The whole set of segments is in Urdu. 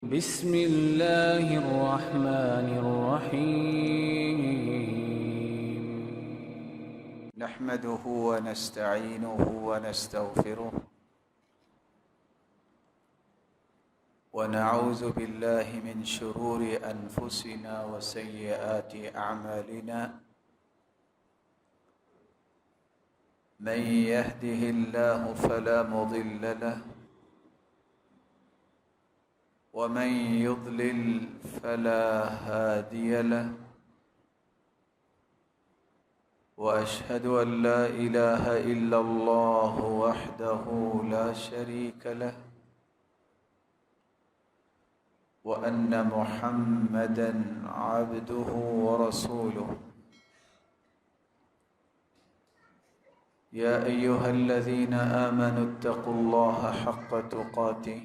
بسم الله الرحمن الرحيم. نحمده ونستعينه ونستغفره ونعوذ بالله من شرور أنفسنا وسيئات أعمالنا. من يهده الله فلا مضل له ومن يضلل فلا هادي له، وأشهد أن لا إله إلا الله وحده لا شريك له، وأن محمدًا عبده ورسوله. يا أيها الذين آمنوا اتقوا الله حق تقاته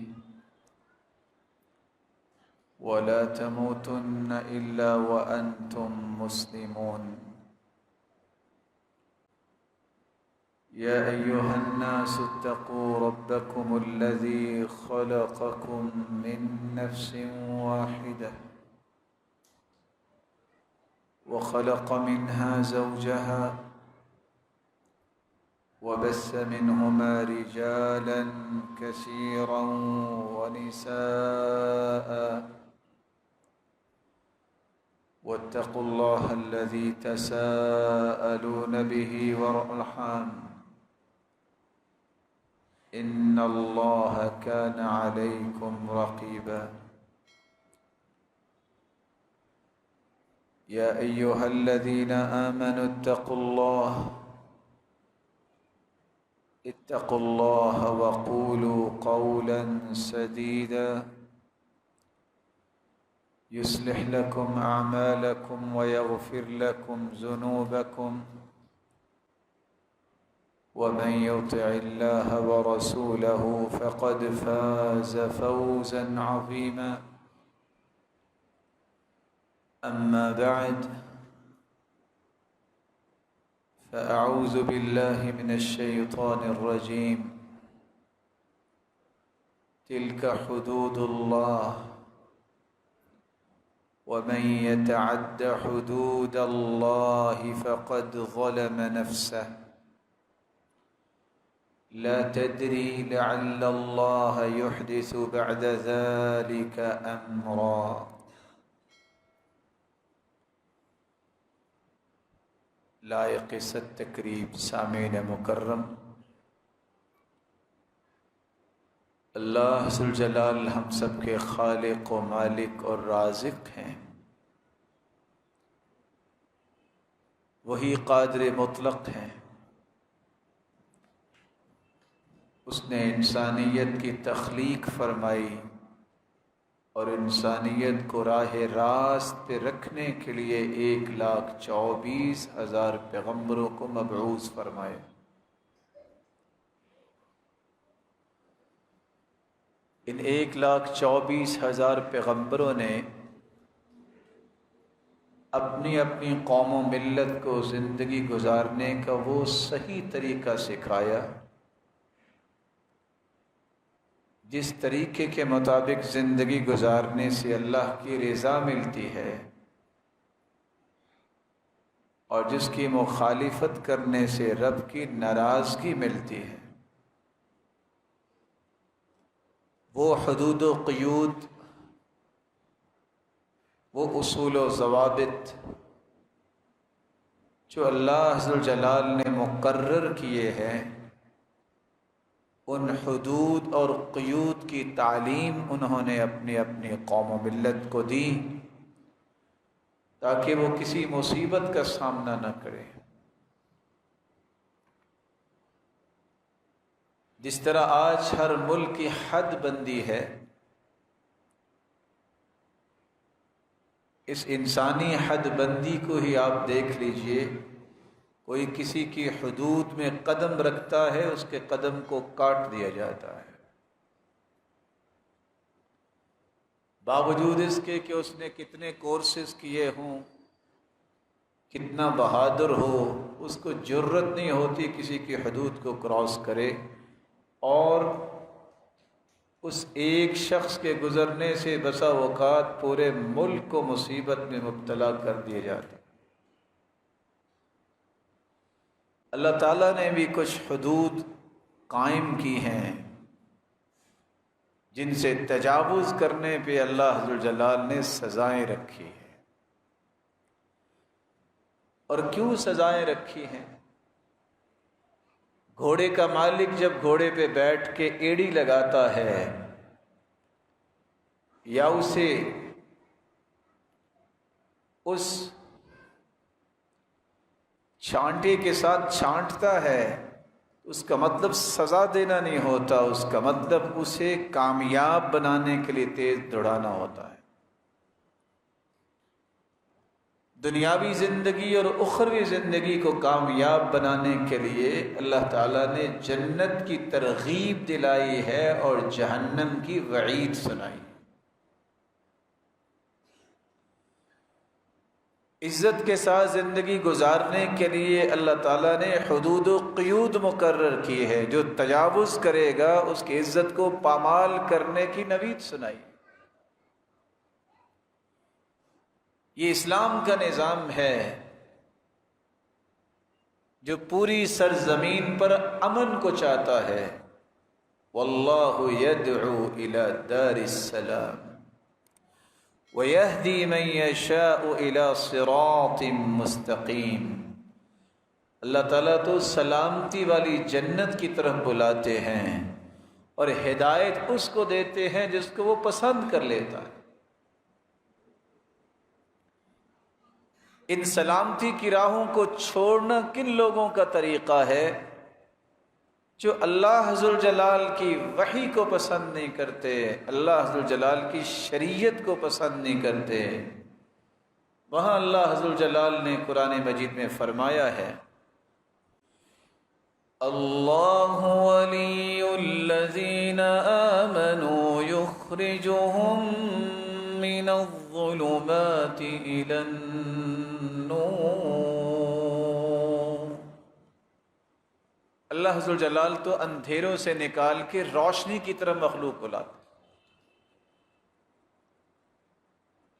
ولا تموتن إلا وأنتم مسلمون. يا أيها الناس اتقوا ربكم الذي خلقكم من نفس واحدة وخلق منها زوجها وبث منهما رجالا كثيرا ونساء، واتقوا الله الذي تساءلون به والأرحام إن الله كان عليكم رقيبا. يا أيها الذين آمنوا اتقوا الله وقولوا قولا سديدا يصلح لكم أعمالكم ويغفر لكم ذنوبكم، ومن يطع الله ورسوله فقد فاز فوزا عظيما. أما بعد، فأعوذ بالله من الشيطان الرجيم. تلك حدود الله ومن يتعد حدود الله فقد ظلم نفسه، لا تدري لعل الله يحدث بعد ذلك أمرا. لائق صد تقریب سامعین مکرم، اللہ ذوالجلال ہم سب کے خالق و مالک اور رازق ہیں۔ وہی قادر مطلق ہیں۔ اس نے انسانیت کی تخلیق فرمائی اور انسانیت کو راہ راست پہ رکھنے کے لیے 1,24,000 پیغمبروں کو مبعوث فرمائے۔ ان 1,24,000 پیغمبروں نے اپنی اپنی قوم و ملت کو زندگی گزارنے کا وہ صحیح طریقہ سکھایا جس طریقے کے مطابق زندگی گزارنے سے اللہ کی رضا ملتی ہے اور جس کی مخالفت کرنے سے رب کی ناراضگی ملتی ہے۔ وہ حدود و قیود، وہ اصول و ضوابط جو اللہ ذوالجلال نے مقرر کیے ہیں، ان حدود اور قیود کی تعلیم انہوں نے اپنی اپنی قوم و ملت کو دی تاکہ وہ کسی مصیبت کا سامنا نہ کرے۔ جس طرح آج ہر ملک کی حد بندی ہے، اس انسانی حد بندی کو ہی آپ دیکھ لیجئے۔ کوئی کسی کی حدود میں قدم رکھتا ہے، اس کے قدم کو کاٹ دیا جاتا ہے، باوجود اس کے کہ اس نے کتنے کورسز کیے ہوں، کتنا بہادر ہو، اس کو جرت نہیں ہوتی کسی کی حدود کو کراس کرے اور اس ایک شخص کے گزرنے سے بسا اوقات پورے ملک کو مصیبت میں مبتلا کر دیے جاتے۔ اللہ تعالیٰ نے بھی کچھ حدود قائم کی ہیں جن سے تجاوز کرنے پہ اللہ ذو الجلال نے سزائیں رکھی ہیں۔ اور کیوں سزائیں رکھی ہیں؟ گھوڑے کا مالک جب گھوڑے پہ بیٹھ کے ایڑی لگاتا ہے یا اسے اس چھانٹے کے ساتھ چھانٹتا ہے، اس کا مطلب سزا دینا نہیں ہوتا، اس کا مطلب اسے کامیاب بنانے کے لیے تیز دوڑانا ہوتا ہے۔ دنیاوی زندگی اور اخروی زندگی کو کامیاب بنانے کے لیے اللہ تعالیٰ نے جنت کی ترغیب دلائی ہے اور جہنم کی وعید سنائی۔ عزت کے ساتھ زندگی گزارنے کے لیے اللہ تعالیٰ نے حدود و قیود مقرر کی ہے، جو تجاوز کرے گا اس کی عزت کو پامال کرنے کی نوید سنائی۔ یہ اسلام کا نظام ہے جو پوری سرزمین پر امن کو چاہتا ہے۔ واللہ یدعو الی دار السلام وَيَهْدِي مَن يَشَاءُ إِلَى صِرَاطٍ مُسْتَقِيمٍ۔ اللہ تعالیٰ تو سلامتی والی جنت کی طرف بلاتے ہیں اور ہدایت اس کو دیتے ہیں جس کو وہ پسند کر لیتا ہے۔ ان سلامتی کی راہوں کو چھوڑنا کن لوگوں کا طریقہ ہے؟ جو اللہ ذوالجلال کی وحی کو پسند نہیں کرتے، اللہ ذوالجلال کی شریعت کو پسند نہیں کرتے۔ وہاں اللہ ذوالجلال نے قرآن مجید میں فرمایا ہے، اللہ ولی الذین آمنوا یخرجهم من الظلمات الی النور۔ اللہ ذوالجلال تو اندھیروں سے نکال کے روشنی کی طرف مخلوق کو لاتا،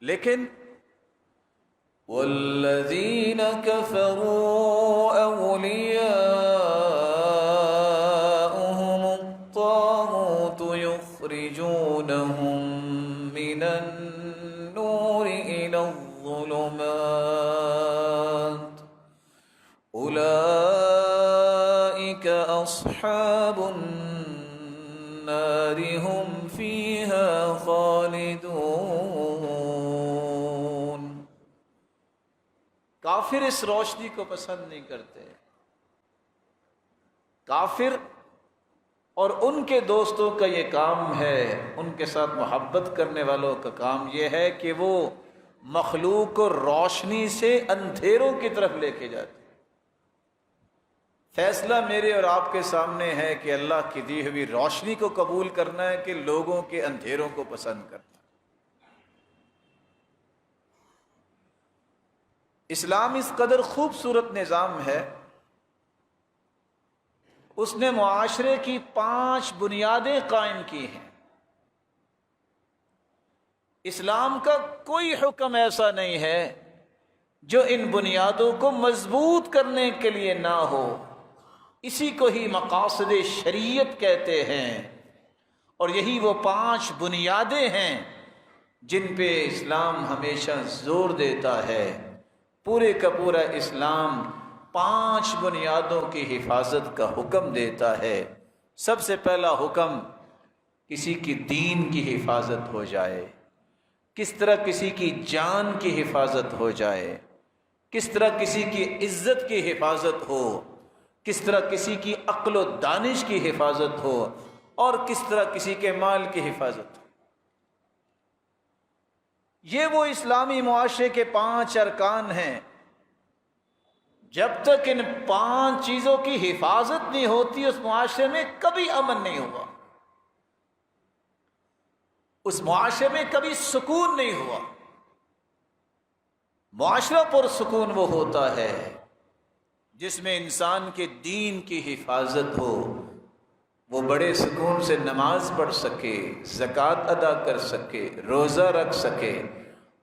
لیکن والذین کفروا اولیاؤہم الطاغوت یخرجونہم من النور الی الظلمات اولئک اصحاب النار هم فیہا خالدون۔ کافر اس روشنی کو پسند نہیں کرتے۔ کافر اور ان کے دوستوں کا یہ کام ہے، ان کے ساتھ محبت کرنے والوں کا کام یہ ہے کہ وہ مخلوق کو روشنی سے اندھیروں کی طرف لے کے جاتے۔ فیصلہ میرے اور آپ کے سامنے ہے کہ اللہ کی دی ہوئی روشنی کو قبول کرنا ہے کہ لوگوں کے اندھیروں کو پسند کرنا۔ اسلام اس قدر خوبصورت نظام ہے، اس نے معاشرے کی 5 بنیادیں قائم کی ہیں۔ اسلام کا کوئی حکم ایسا نہیں ہے جو ان بنیادوں کو مضبوط کرنے کے لیے نہ ہو۔ اسی کو ہی مقاصد شریعت کہتے ہیں، اور یہی وہ 5 بنیادیں ہیں جن پہ اسلام ہمیشہ زور دیتا ہے۔ پورے کا پورا اسلام 5 بنیادوں کی حفاظت کا حکم دیتا ہے۔ سب سے پہلا حکم، کسی کی دین کی حفاظت ہو جائے، کس طرح کسی کی جان کی حفاظت ہو جائے، کس طرح کسی کی عزت کی حفاظت ہو، کس طرح کسی کی عقل و دانش کی حفاظت ہو، اور کس طرح کسی کے مال کی حفاظت ہو۔ یہ وہ اسلامی معاشرے کے 5 ارکان ہیں۔ جب تک ان 5 چیزوں کی حفاظت نہیں ہوتی، اس معاشرے میں کبھی امن نہیں ہوگا، اس معاشرے میں کبھی سکون نہیں ہوا۔ معاشرہ پرسکون وہ ہوتا ہے جس میں انسان کے دین کی حفاظت ہو، وہ بڑے سکون سے نماز پڑھ سکے، زکوٰۃ ادا کر سکے، روزہ رکھ سکے،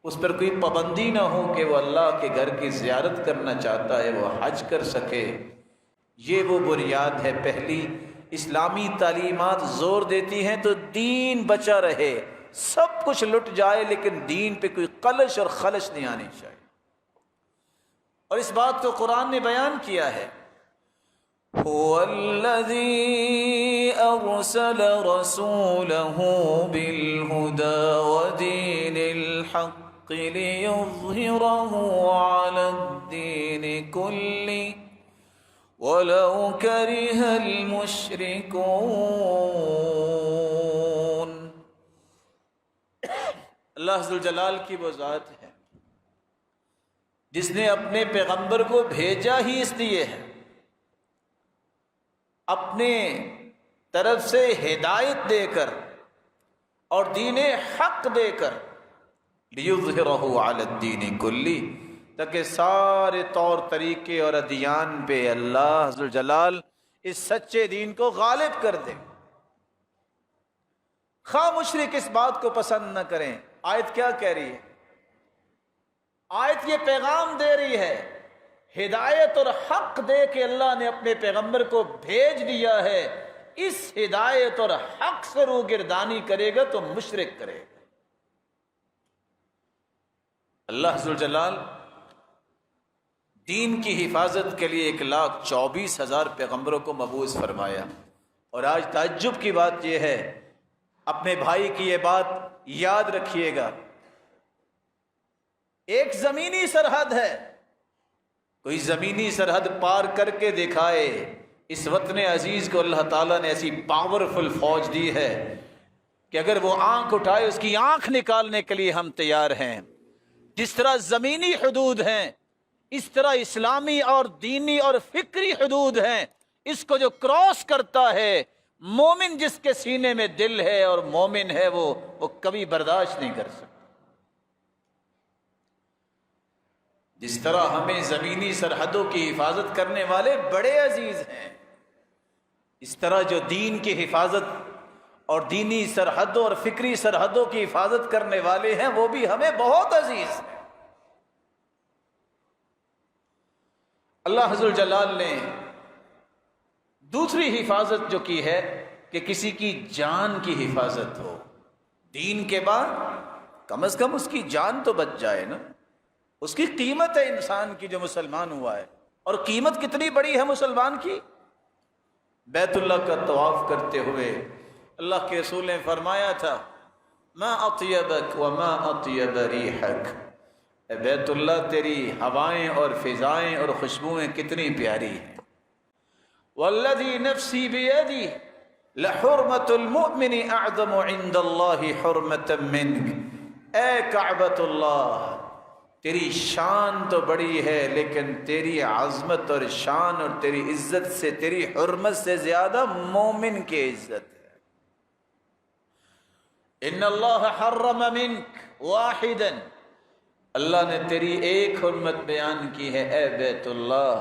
اس پر کوئی پابندی نہ ہو کہ وہ اللہ کے گھر کی زیارت کرنا چاہتا ہے وہ حج کر سکے، یہ وہ بنیاد ہے پہلی۔ اسلامی تعلیمات زور دیتی ہیں تو دین بچا رہے، سب کچھ لٹ جائے لیکن دین پہ کوئی قلش اور خلش نہیں آنی چاہیے، اور اس بات کو قرآن نے بیان کیا ہے۔ هو الذي أرسل رسوله بالهدى ودين الحق ليظهره على الدين كله ولو كره المشركون۔ اللہ ذو الجلال کی وہ ذات ہے جس نے اپنے پیغمبر کو بھیجا ہی اس لیے ہے، اپنے طرف سے ہدایت دے کر اور دین حق دے کر، لیظہرہ علی الدین کلی، تاکہ سارے طور طریقے اور ادیان پہ اللہ ذوالجلال اس سچے دین کو غالب کر دے، خواہ مشرک اس بات کو پسند نہ کریں۔ آیت کیا کہہ رہی ہے؟ آیت یہ پیغام دے رہی ہے، ہدایت اور حق دے کے اللہ نے اپنے پیغمبر کو بھیج دیا ہے، اس ہدایت اور حق سے روگردانی کرے گا تو مشرک کرے گا۔ اللہ ذوالجلال دین کی حفاظت کے لیے 1,24,000 پیغمبروں کو مبعوث فرمایا، اور آج تعجب کی بات یہ ہے، اپنے بھائی کی یہ بات یاد رکھیے گا، ایک زمینی سرحد ہے، کوئی زمینی سرحد پار کر کے دکھائے۔ اس وطن عزیز کو اللہ تعالیٰ نے ایسی پاورفل فوج دی ہے کہ اگر وہ آنکھ اٹھائے اس کی آنکھ نکالنے کے لیے ہم تیار ہیں۔ جس طرح زمینی حدود ہیں اس طرح اسلامی اور دینی اور فکری حدود ہیں، اس کو جو کراس کرتا ہے، مومن جس کے سینے میں دل ہے اور مومن ہے وہ کبھی برداشت نہیں کر سکتا۔ جس طرح ہمیں زمینی سرحدوں کی حفاظت کرنے والے بڑے عزیز ہیں، اس طرح جو دین کی حفاظت اور دینی سرحدوں اور فکری سرحدوں کی حفاظت کرنے والے ہیں وہ بھی ہمیں بہت عزیز ہیں۔ اللہ ذوالجلال نے دوسری حفاظت جو کی ہے کہ کسی کی جان کی حفاظت ہو، دین کے بعد کم از کم اس کی جان تو بچ جائے نا، اس کی قیمت ہے انسان کی جو مسلمان ہوا ہے، اور قیمت کتنی بڑی ہے مسلمان کی۔ بیت اللہ کا طواف کرتے ہوئے اللہ کے رسول نے فرمایا تھا، ما اطیبک وما اطیب ریحک، اے بیت اللہ تیری ہوائیں اور فضائیں اور خوشبوئیں کتنی پیاری ہیں۔ والذی نفسی بیدی لحرمت المؤمن اعظم عند اللہ حرمت منک، اے کعبۃ اللہ تیری شان تو بڑی ہے لیکن تیری عظمت اور شان اور تیری عزت سے، تیری حرمت سے زیادہ مومن کی عزت ہے۔ ان اللہ حرم منک واحدا، اللہ نے تیری ایک حرمت بیان کی ہے اے بیت اللہ،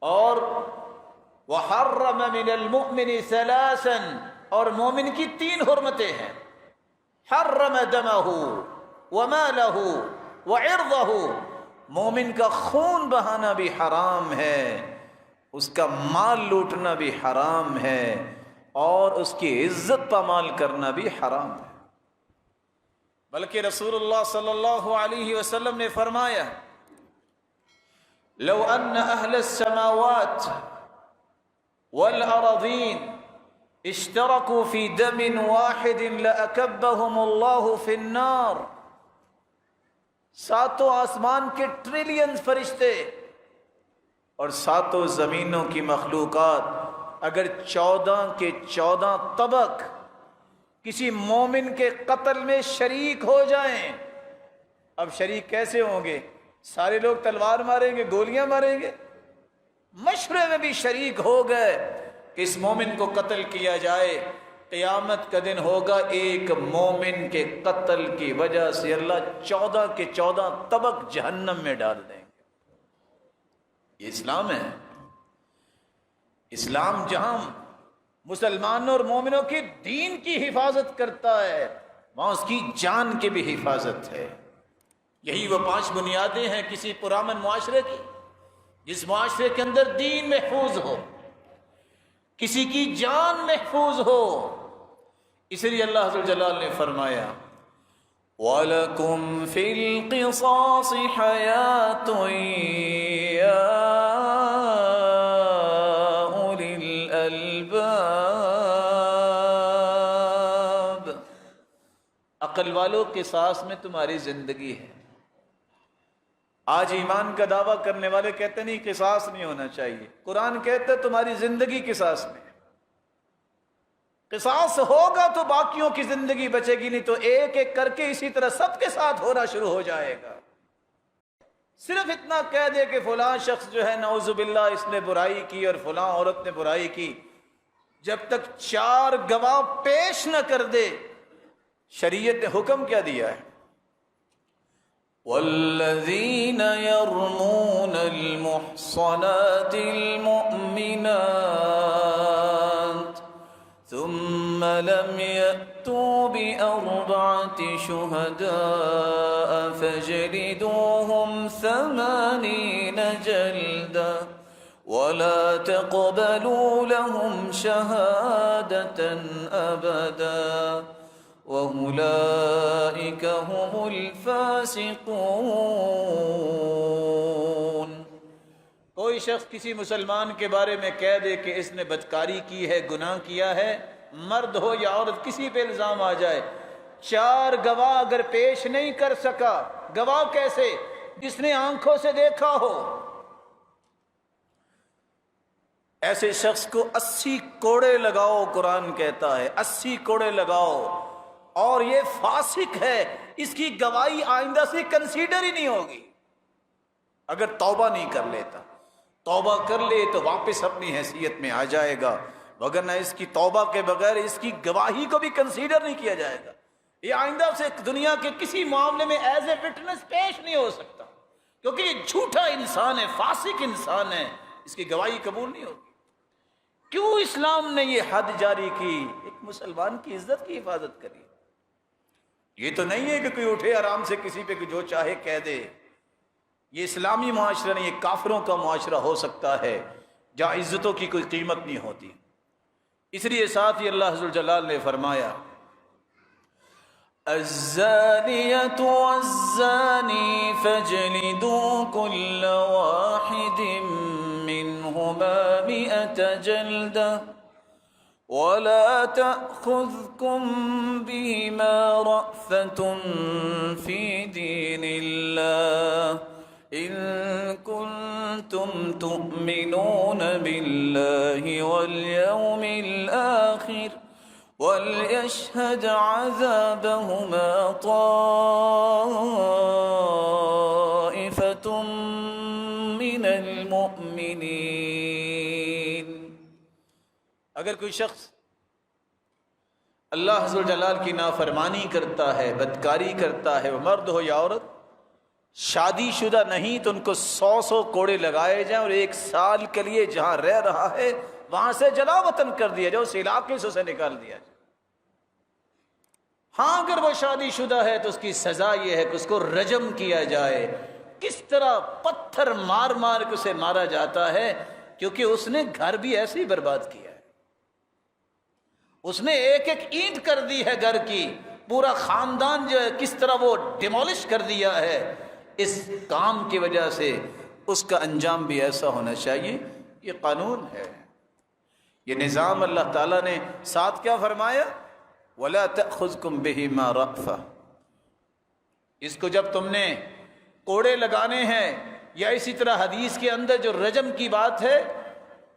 اور وحرم من المؤمن ثلاثا، اور مومن کی 3 حرمتیں ہیں، حرم دمہ ومالہ وعرضہ، مومن کا خون بہانا بھی حرام ہے، اس کا مال لوٹنا بھی حرام ہے، اور اس کی عزت پامال کرنا بھی حرام ہے۔ بلکہ رسول اللہ صلی اللہ علیہ وسلم نے فرمایا، لو ان اہل السماوات والارضین اشترکوا فی دم واحد لأکبہم اللہ فی النار، 7 آسمان کے ٹریلین فرشتے اور 7 زمینوں کی مخلوقات اگر 14 کے 14 طبق کسی مومن کے قتل میں شریک ہو جائیں، اب شریک کیسے ہوں گے؟ سارے لوگ تلوار ماریں گے، گولیاں ماریں گے؟ مشورے میں بھی شریک ہو گئے کہ اس مومن کو قتل کیا جائے، قیامت کا دن ہوگا ایک مومن کے قتل کی وجہ سے اللہ 14 کے 14 طبق جہنم میں ڈال دیں گے۔ یہ اسلام ہے۔ اسلام جہاں مسلمانوں اور مومنوں کی دین کی حفاظت کرتا ہے وہاں اس کی جان کی بھی حفاظت ہے۔ یہی وہ 5 بنیادیں ہیں کسی پرامن معاشرے کی، جس معاشرے کے اندر دین محفوظ ہو، کسی کی جان محفوظ ہو۔ اس لیے اللہ عز و جلال نے فرمایا وَلَكُمْ فِي الْقِصَاصِ حَيَاةٌ يَا أُولِي الْأَلْبَابِ، عقل والو قصاص میں تمہاری زندگی ہے۔ آج ایمان کا دعویٰ کرنے والے کہتے نہیں قصاص نہیں ہونا چاہیے، قرآن کہتا ہے تمہاری زندگی قصاص میں، قصاص ہوگا تو باقیوں کی زندگی بچے گی، نہیں تو ایک ایک کر کے اسی طرح سب کے ساتھ ہونا شروع ہو جائے گا۔ صرف اتنا کہہ دے کہ فلاں شخص جو ہے نعوذ باللہ اس نے برائی کی اور فلاں عورت نے برائی کی، جب تک 4 گواہ پیش نہ کر دے، شریعت نے حکم کیا دیا ہے؟ والذین یرمون المحصنات المؤمنات ثم لم يأتوا بأربعة شهداء فاجلدوهم 80 جلدة ولا تقبلوا لهم شهادة أبدا وَأُولَئِكَ هُمُ الْفَاسِقُونَ۔ کوئی شخص کسی مسلمان کے بارے میں کہہ دے کہ اس نے بدکاری کی ہے، گناہ کیا ہے، مرد ہو یا عورت کسی پہ الزام آ جائے، 4 گواہ اگر پیش نہیں کر سکا، گواہ کیسے؟ جس نے آنکھوں سے دیکھا ہو، ایسے شخص کو 80 کوڑے لگاؤ، قرآن کہتا ہے 80 کوڑے لگاؤ، اور یہ فاسق ہے، اس کی گواہی آئندہ سے کنسیڈر ہی نہیں ہوگی اگر توبہ نہیں کر لیتا۔ توبہ کر لے تو واپس اپنی حیثیت میں آ جائے گا، وگرنہ اس کی توبہ کے بغیر اس کی گواہی کو بھی کنسیڈر نہیں کیا جائے گا۔ یہ آئندہ سے دنیا کے کسی معاملے میں ایز اے وٹنس پیش نہیں ہو سکتا، کیونکہ یہ جھوٹا انسان ہے، فاسق انسان ہے، اس کی گواہی قبول نہیں ہوگی۔ کیوں اسلام نے یہ حد جاری کی؟ ایک مسلمان کی عزت کی حفاظت کری۔ یہ تو نہیں ہے کہ کوئی اٹھے آرام سے کسی پہ جو چاہے کہہ دے۔ یہ اسلامی معاشرہ نہیں، یہ کافروں کا معاشرہ ہو سکتا ہے جہاں عزتوں کی کوئی قیمت نہیں ہوتی۔ اس لیے ساتھ ہی اللہ عز و جلال نے فرمایا الزانیۃ والزانی فاجلدوا کل واحد منہما 100 جلدہ وَلَا تَأْخُذْكُمْ بِهِمَا رَأْفَةٌ فِي دِينِ اللَّهِ إِن كُنتُمْ تُؤْمِنُونَ بِاللَّهِ وَالْيَوْمِ الْآخِرِ وَلْيَشْهَدْ عَذَابَهُمَا طَائِفَةٌ مِّنَ الْمُؤْمِنِينَ۔ اگر کوئی شخص اللہ عز و جلال کی نافرمانی کرتا ہے، بدکاری کرتا ہے، وہ مرد ہو یا عورت، شادی شدہ نہیں تو ان کو 100 کوڑے لگائے جائیں اور 1 سال کے لیے جہاں رہ رہا ہے وہاں سے جلا وطن کر دیا جائے، اس علاقے سے اسے نکال دیا جائے۔ ہاں اگر وہ شادی شدہ ہے تو اس کی سزا یہ ہے کہ اس کو رجم کیا جائے۔ کس طرح پتھر مار مار کے اسے مارا جاتا ہے، کیونکہ اس نے گھر بھی ایسے ہی برباد کیا ہے، اس نے ایک ایک اینٹ کر دی ہے گھر کی، پورا خاندان جو ہے کس طرح وہ ڈیمولش کر دیا ہے۔ اس کام کی وجہ سے اس کا انجام بھی ایسا ہونا چاہیے۔ یہ قانون ہے، یہ نظام اللہ تعالیٰ نے ساتھ کیا فرمایا؟ وَلَا تَأْخُذْكُمْ بِهِمَا رَأْفَةٌ۔ اس کو جب تم نے کوڑے لگانے ہیں، یا اسی طرح حدیث کے اندر جو رجم کی بات ہے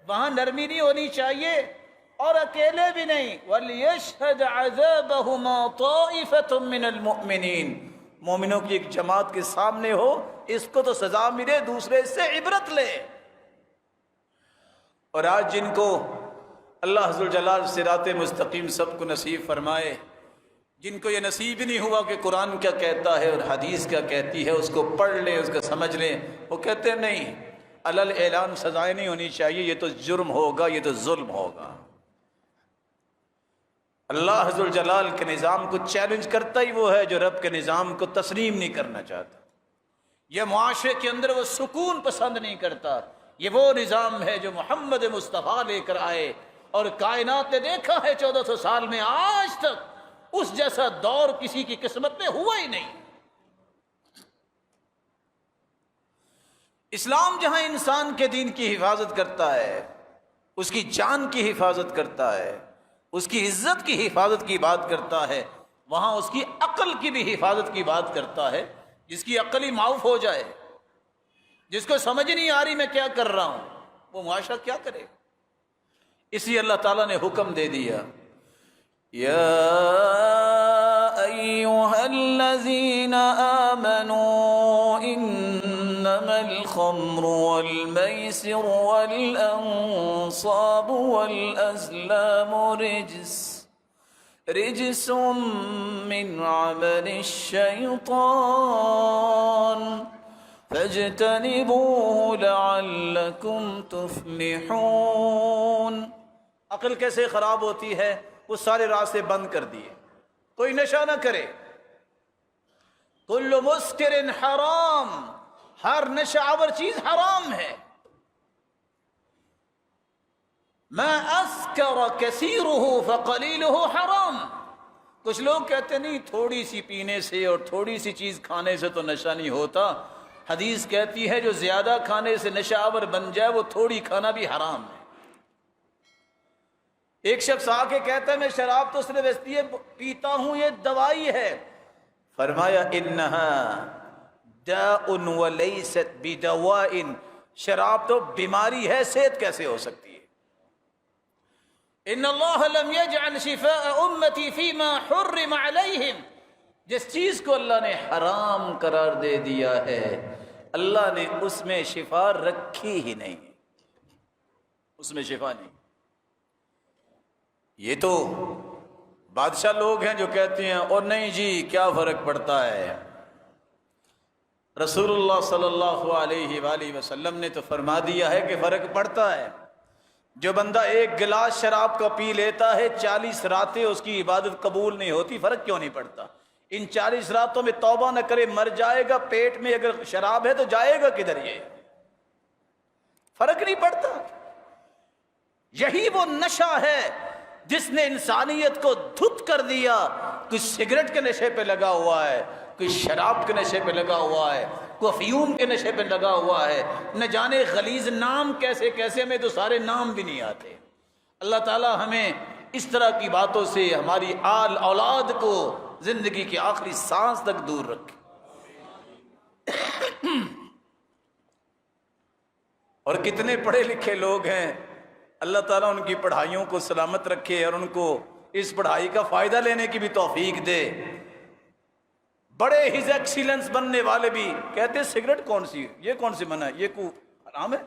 وہاں نرمی نہیں ہونی چاہیے، اور اکیلے بھی نہیں، وَلْيَشْهَدْ عَذَابَهُمَا طَائِفَةٌ مِّنَ الْمُؤْمِنِينَ، مومنوں کی ایک جماعت کے سامنے ہو، اس کو تو سزا ملے، دوسرے اس سے عبرت لے۔ اور آج جن کو اللہ عز و جلال صراط مستقیم سب کو نصیب فرمائے، جن کو یہ نصیب نہیں ہوا کہ قرآن کیا کہتا ہے اور حدیث کیا کہتی ہے، اس کو پڑھ لیں، اس کو سمجھ لیں، وہ کہتے ہیں نہیں علل اعلان سزائیں نہیں ہونی چاہیے، یہ تو جرم ہوگا، یہ تو ظلم ہوگا۔ اللہ عز الجلال کے نظام کو چیلنج کرتا ہی وہ ہے جو رب کے نظام کو تسلیم نہیں کرنا چاہتا، یہ معاشرے کے اندر وہ سکون پسند نہیں کرتا۔ یہ وہ نظام ہے جو محمد مصطفیٰ لے کر آئے، اور کائنات نے دیکھا ہے 1400 سال میں آج تک اس جیسا دور کسی کی قسمت میں ہوا ہی نہیں۔ اسلام جہاں انسان کے دین کی حفاظت کرتا ہے، اس کی جان کی حفاظت کرتا ہے، اس کی عزت کی حفاظت کی بات کرتا ہے، وہاں اس کی عقل کی بھی حفاظت کی بات کرتا ہے۔ جس کی عقل ہی معاف ہو جائے، جس کو سمجھ نہیں آ رہی میں کیا کر رہا ہوں، وہ معاشرہ کیا کرے؟ اسی اللہ تعالیٰ نے حکم دے دیا، یا ایھا الذین آمنوا انما الخمر والمیسر والانصاب والازلام رجس من عمل الشیطان فاجتنبوه لعلکم تفلحون۔ عقل کیسے خراب ہوتی ہے؟ وہ سارے راستے بند کر دیے، کوئی نشہ نہ کرے، کل مسکر حرام، ہر نشہ آور چیز حرام ہے۔ ما اسکر کثیرہ فقلیلہ حرام۔ کچھ لوگ کہتے نہیں تھوڑی سی پینے سے اور تھوڑی سی چیز کھانے سے تو نشہ نہیں ہوتا۔ حدیث کہتی ہے جو زیادہ کھانے سے نشہ آور بن جائے وہ تھوڑی کھانا بھی حرام ہے۔ ایک شخص آ کے کہتا ہے میں شراب تو صرف اس لیے پیتا ہوں یہ دوائی ہے، فرمایا انہا داء ولیست بدواء، شراب تو بیماری ہے، صحت کیسے ہو سکتی ہے؟ ان اللہ لم یجعل شفاء امتی فیما حرم علیہم، جس چیز کو اللہ نے حرام قرار دے دیا ہے اللہ نے اس میں شفا رکھی ہی نہیں، اس میں شفا نہیں۔ یہ تو بادشاہ لوگ ہیں جو کہتے ہیں اور نہیں جی کیا فرق پڑتا ہے۔ رسول اللہ صلی اللہ علیہ وآلہ وسلم نے تو فرما دیا ہے کہ فرق پڑتا ہے۔ جو بندہ ایک گلاس شراب کا پی لیتا ہے 40 راتیں اس کی عبادت قبول نہیں ہوتی، فرق کیوں نہیں پڑتا؟ ان 40 راتوں میں توبہ نہ کرے مر جائے گا، پیٹ میں اگر شراب ہے تو جائے گا کدھر؟ یہ فرق نہیں پڑتا۔ یہی وہ نشہ ہے جس نے انسانیت کو دھت کر دیا۔ کوئی سگریٹ کے نشے پہ لگا ہوا ہے، کوئی شراب کے نشے پہ لگا ہوا ہے، کوئی افیون کے نشے پہ لگا ہوا ہے، نہ جانے غلیظ نام کیسے کیسے، میں تو سارے نام بھی نہیں آتے۔ اللہ تعالی ہمیں اس طرح کی باتوں سے ہماری آل اولاد کو زندگی کی آخری سانس تک دور رکھے۔ اور کتنے پڑھے لکھے لوگ ہیں، اللہ تعالیٰ ان کی پڑھائیوں کو سلامت رکھے اور ان کو اس پڑھائی کا فائدہ لینے کی بھی توفیق دے۔ بڑے ہز ایکسیلنس بننے والے بھی کہتے ہیں سگریٹ کون سی، یہ کون سی منع ہے، یہ کو حرام ہے۔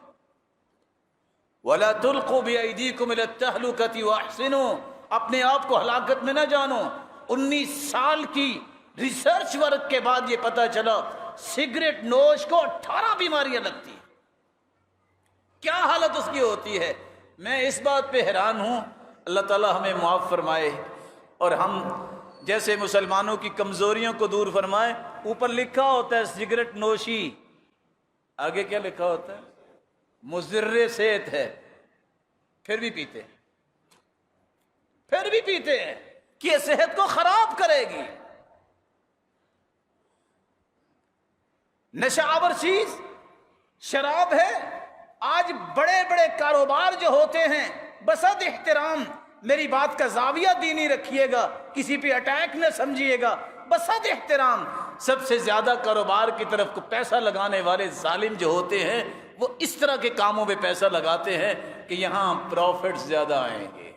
وَلَا تُلْقُوا بِأَيْدِيكُمْ إِلَى التَّهْلُكَةِ وَأَحْسِنُوا، اپنے آپ کو ہلاکت میں نہ جانو۔ 19 سال کی ریسرچ ورک کے بعد یہ پتہ چلا سگریٹ نوش کو 18 بیماریاں لگتی ہیں۔ کیا حالت اس کی ہوتی ہے؟ میں اس بات پہ حیران ہوں، اللہ تعالی ہمیں معاف فرمائے اور ہم جیسے مسلمانوں کی کمزوریوں کو دور فرمائے۔ اوپر لکھا ہوتا ہے سگریٹ نوشی، آگے کیا لکھا ہوتا ہے؟ مضر صحت ہے، پھر بھی پیتے ہیں، پھر بھی پیتے ہیں کہ یہ صحت کو خراب کرے گی۔ نشہ آور چیز شراب ہے۔ آج بڑے بڑے کاروبار جو ہوتے ہیں، بسد احترام، میری بات کا زاویہ دینی رکھیے گا، کسی پہ اٹیک نہ سمجھیے گا، بسد احترام سب سے زیادہ کاروبار کی طرف کو پیسہ لگانے والے ظالم جو ہوتے ہیں وہ اس طرح کے کاموں میں پیسہ لگاتے ہیں کہ یہاں پروفٹ زیادہ آئیں گے۔